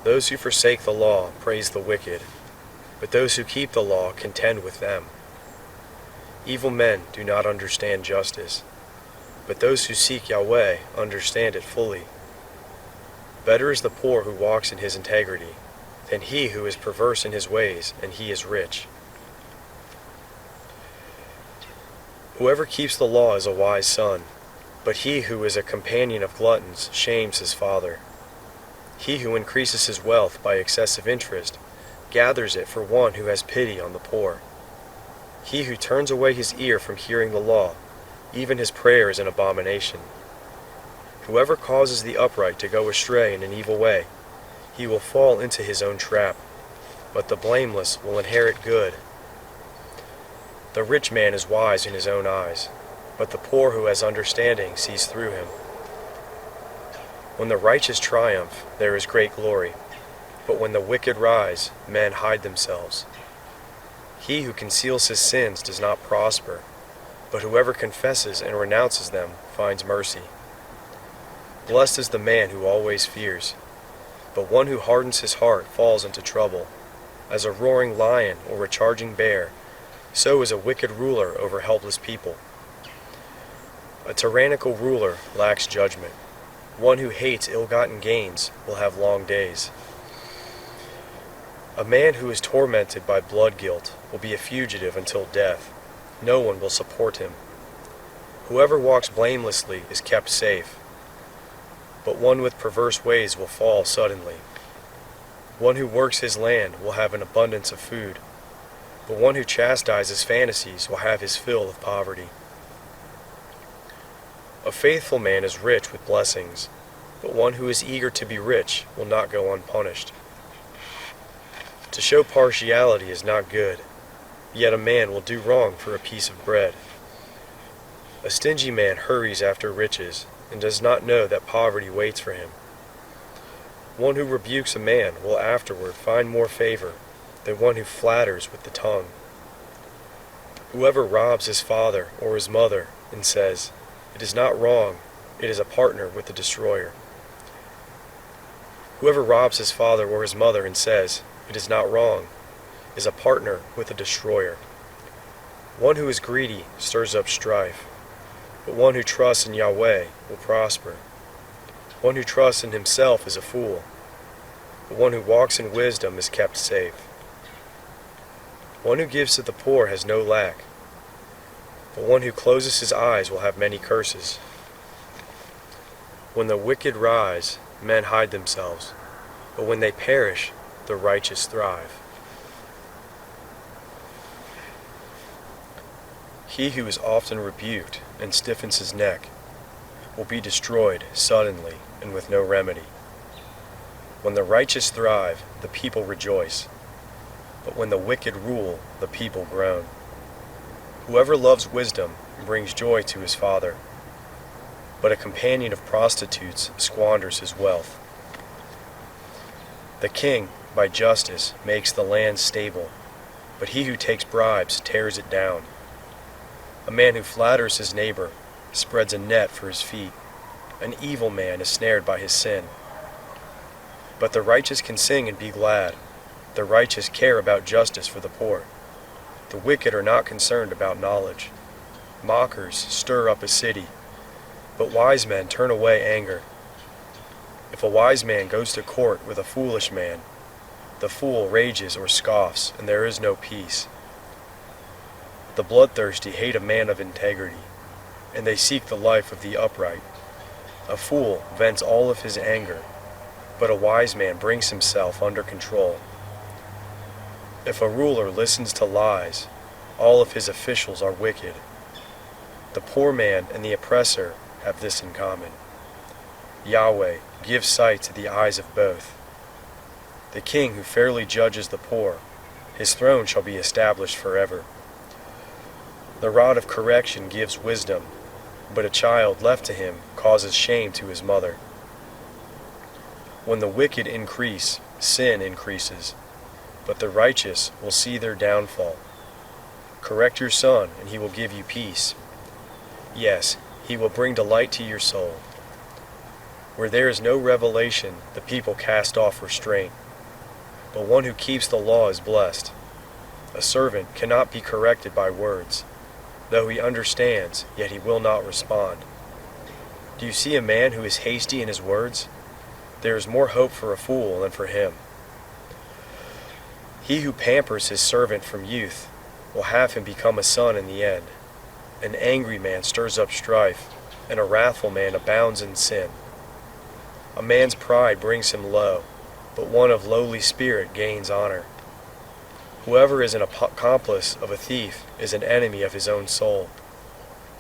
Those who forsake the law praise the wicked, but those who keep the law contend with them. Evil men do not understand justice, but those who seek Yahweh understand it fully. Better is the poor who walks in his integrity than he who is perverse in his ways and he is rich. Whoever keeps the law is a wise son, but he who is a companion of gluttons shames his father. He who increases his wealth by excessive interest gathers it for one who has pity on the poor. He who turns away his ear from hearing the law, even his prayer is an abomination. Whoever causes the upright to go astray in an evil way, he will fall into his own trap, but the blameless will inherit good. The rich man is wise in his own eyes, but the poor who has understanding sees through him. When the righteous triumph, there is great glory, but when the wicked rise, men hide themselves. He who conceals his sins does not prosper, but whoever confesses and renounces them finds mercy. Blessed is the man who always fears, but one who hardens his heart falls into trouble. As a roaring lion or a charging bear, so is a wicked ruler over helpless people. A tyrannical ruler lacks judgment. One who hates ill-gotten gains will have long days. A man who is tormented by blood guilt will be a fugitive until death. No one will support him. Whoever walks blamelessly is kept safe, but one with perverse ways will fall suddenly. One who works his land will have an abundance of food, but one who chastises fantasies will have his fill of poverty. A faithful man is rich with blessings, but one who is eager to be rich will not go unpunished. To show partiality is not good, yet a man will do wrong for a piece of bread. A stingy man hurries after riches and does not know that poverty waits for him. One who rebukes a man will afterward find more favor than one who flatters with the tongue. Whoever robs his father or his mother and says, "It is not wrong," it is a partner with the destroyer. Whoever robs his father or his mother and says, "It is not wrong," is a partner with the destroyer. One who is greedy stirs up strife, but one who trusts in Yahweh will prosper. One who trusts in himself is a fool, but one who walks in wisdom is kept safe. One who gives to the poor has no lack, but one who closes his eyes will have many curses. When the wicked rise, men hide themselves, but when they perish, the righteous thrive. He who is often rebuked and stiffens his neck will be destroyed suddenly and with no remedy. When the righteous thrive, the people rejoice, but when the wicked rule, the people groan. Whoever loves wisdom brings joy to his father, but a companion of prostitutes squanders his wealth. The king, by justice, makes the land stable, but he who takes bribes tears it down. A man who flatters his neighbor spreads a net for his feet. An evil man is snared by his sin. But the righteous can sing and be glad. The righteous care about justice for the poor. The wicked are not concerned about knowledge. Mockers stir up a city, but wise men turn away anger. If a wise man goes to court with a foolish man, the fool rages or scoffs, and there is no peace. The bloodthirsty hate a man of integrity, and they seek the life of the upright. A fool vents all of his anger, but a wise man brings himself under control. If a ruler listens to lies, all of his officials are wicked. The poor man and the oppressor have this in common. Yahweh gives sight to the eyes of both. The king who fairly judges the poor, his throne shall be established forever. The rod of correction gives wisdom, but a child left to him causes shame to his mother. When the wicked increase, sin increases, but the righteous will see their downfall. Correct your son, and he will give you peace. Yes, he will bring delight to your soul. Where there is no revelation, the people cast off restraint, but one who keeps the law is blessed. A servant cannot be corrected by words. Though he understands, yet he will not respond. Do you see a man who is hasty in his words? There is more hope for a fool than for him. He who pampers his servant from youth will have him become a son in the end. An angry man stirs up strife, and a wrathful man abounds in sin. A man's pride brings him low, but one of lowly spirit gains honor. Whoever is an accomplice of a thief is an enemy of his own soul.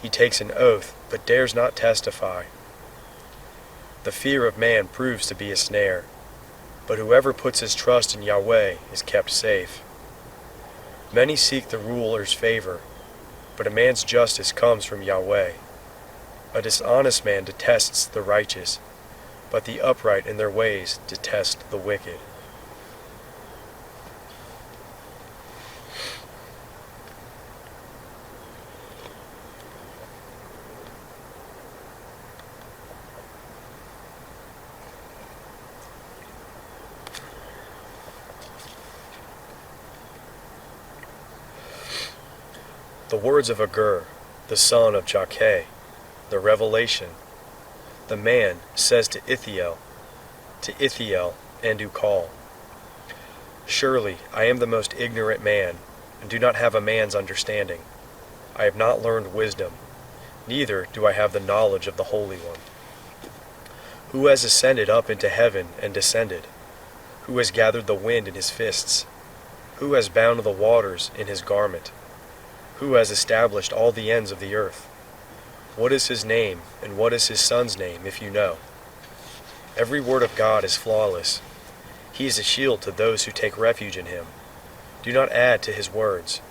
He takes an oath, but dares not testify. The fear of man proves to be a snare, but whoever puts his trust in Yahweh is kept safe. Many seek the ruler's favor, but a man's justice comes from Yahweh. A dishonest man detests the righteous, but the upright in their ways detest the wicked. The words of Agur, the son of Jakeh, the revelation. The man says to Ithiel and Ukal, "Surely I am the most ignorant man, and do not have a man's understanding. I have not learned wisdom, neither do I have the knowledge of the Holy One. Who has ascended up into heaven and descended? Who has gathered the wind in his fists? Who has bound the waters in his garment? Who has established all the ends of the earth? What is his name, and what is his son's name, if you know? Every word of God is flawless. He is a shield to those who take refuge in him. Do not add to his words,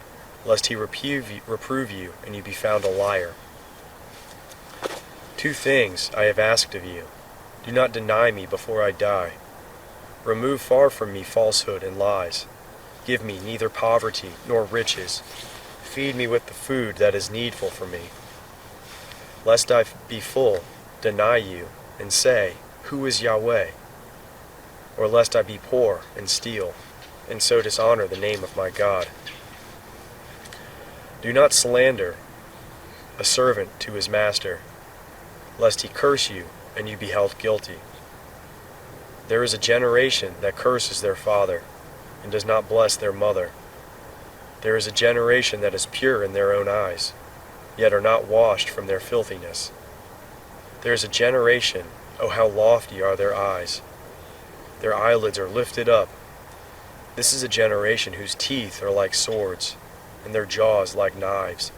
lest he reprove you, and you be found a liar. 2 things I have asked of you. Do not deny me before I die. Remove far from me falsehood and lies. Give me neither poverty nor riches. Feed me with the food that is needful for me. Lest I be full, deny you, and say, Who is Yahweh? Or lest I be poor and steal, and so dishonor the name of my God. Do not slander a servant to his master, lest he curse you and you be held guilty. There is a generation that curses their father and does not bless their mother. There is a generation that is pure in their own eyes, yet are not washed from their filthiness. There is a generation, oh how lofty are their eyes! Their eyelids are lifted up. This is a generation whose teeth are like swords, and their jaws like knives,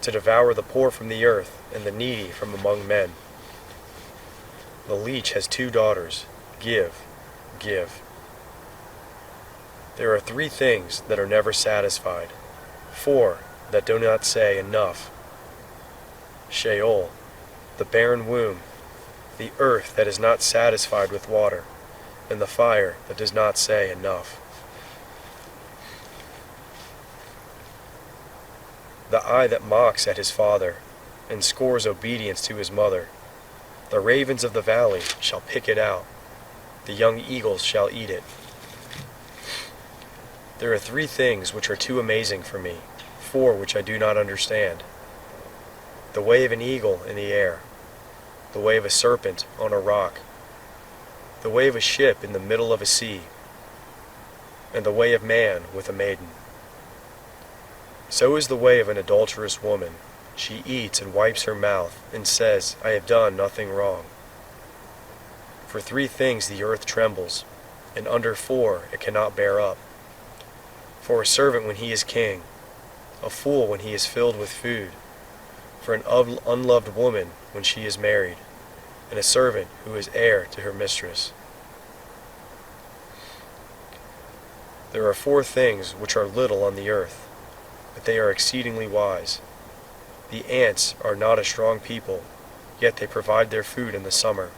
to devour the poor from the earth and the needy from among men. The leech has 2 daughters. Give, give. There are 3 things that are never satisfied, 4 that do not say enough. Sheol, the barren womb, the earth that is not satisfied with water, and the fire that does not say enough. The eye that mocks at his father, and scores obedience to his mother. The ravens of the valley shall pick it out. The young eagles shall eat it. There are 3 things which are too amazing for me, 4 which I do not understand. The way of an eagle in the air, the way of a serpent on a rock, the way of a ship in the middle of a sea, and the way of man with a maiden. So is the way of an adulterous woman. She eats and wipes her mouth, and says, I have done nothing wrong. For 3 things the earth trembles, and under 4 it cannot bear up. For a servant when he is king, a fool when he is filled with food, for an unloved woman when she is married, and a servant who is heir to her mistress. There are 4 things which are little on the earth, but they are exceedingly wise. The ants are not a strong people, yet they provide their food in the summer.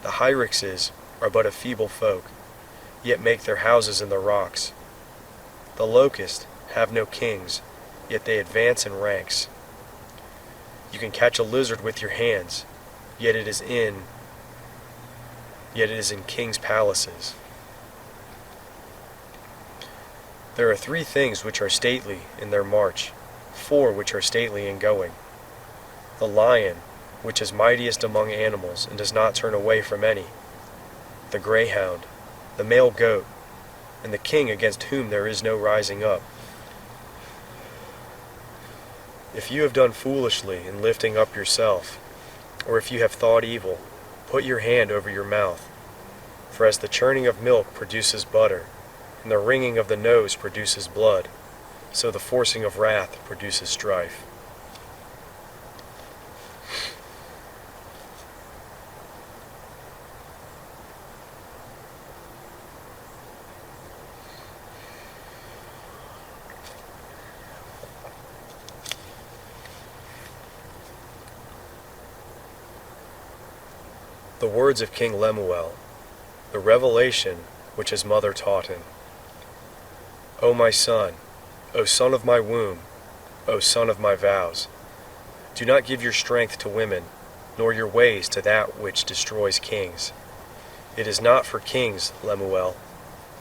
The hyraxes are but a feeble folk, yet make their houses in the rocks. The locusts have no kings, yet they advance in ranks. You can catch a lizard with your hands, yet it is in kings' palaces. There are 3 things which are stately in their march, 4 which are stately in going. The lion, which is mightiest among animals and does not turn away from any. The greyhound, the male goat, and the king against whom there is no rising up. If you have done foolishly in lifting up yourself, or if you have thought evil, put your hand over your mouth. For as the churning of milk produces butter, and the wringing of the nose produces blood, so the forcing of wrath produces strife. The words of King Lemuel, the revelation which his mother taught him. O my son, O son of my womb, O son of my vows, do not give your strength to women, nor your ways to that which destroys kings. It is not for kings, Lemuel,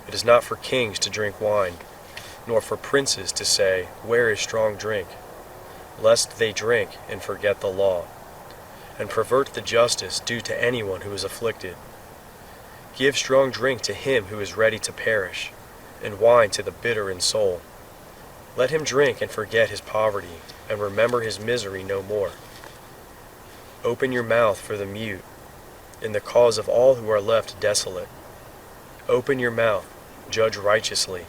it is not for kings to drink wine, nor for princes to say, Where is strong drink? Lest they drink and forget the law, and pervert the justice due to anyone who is afflicted. Give strong drink to him who is ready to perish, and wine to the bitter in soul. Let him drink and forget his poverty, and remember his misery no more. Open your mouth for the mute, in the cause of all who are left desolate. Open your mouth, judge righteously,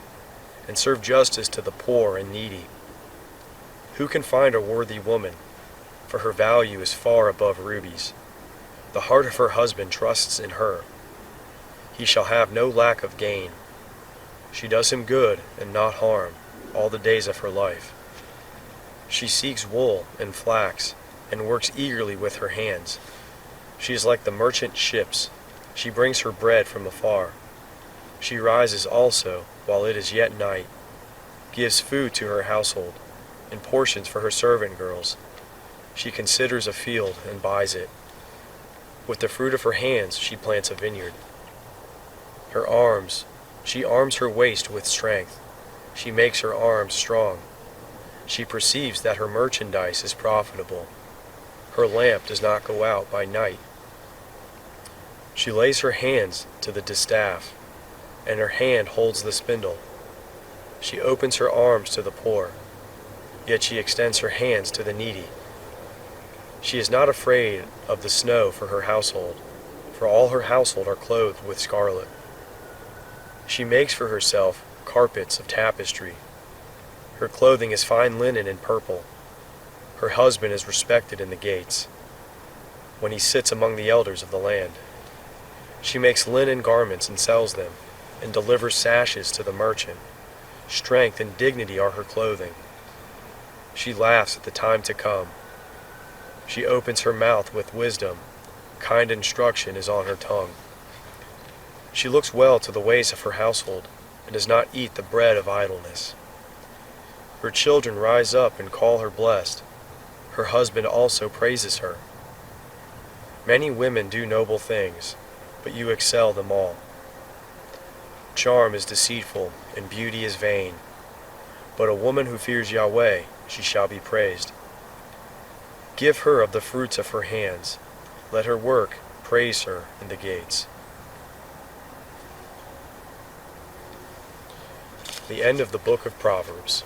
and serve justice to the poor and needy. Who can find a worthy woman? For her value is far above rubies. The heart of her husband trusts in her. He shall have no lack of gain. She does him good and not harm all the days of her life. She seeks wool and flax, and works eagerly with her hands. She is like the merchant ships. She brings her bread from afar. She rises also while it is yet night, gives food to her household, and portions for her servant girls. She considers a field and buys it. With the fruit of her hands she plants a vineyard. She arms her waist with strength. She makes her arms strong. She perceives that her merchandise is profitable. Her lamp does not go out by night. She lays her hands to the distaff, and her hand holds the spindle. She opens her arms to the poor, yet she extends her hands to the needy. She is not afraid of the snow for her household, for all her household are clothed with scarlet. She makes for herself carpets of tapestry. Her clothing is fine linen and purple. Her husband is respected in the gates, when he sits among the elders of the land. She makes linen garments and sells them, and delivers sashes to the merchant. Strength and dignity are her clothing. She laughs at the time to come. She opens her mouth with wisdom. Kind instruction is on her tongue. She looks well to the ways of her household, and does not eat the bread of idleness. Her children rise up and call her blessed. Her husband also praises her. Many women do noble things, but you excel them all. Charm is deceitful, and beauty is vain. But a woman who fears Yahweh, she shall be praised. Give her of the fruits of her hands. Let her work praise her in the gates. The end of the book of Proverbs.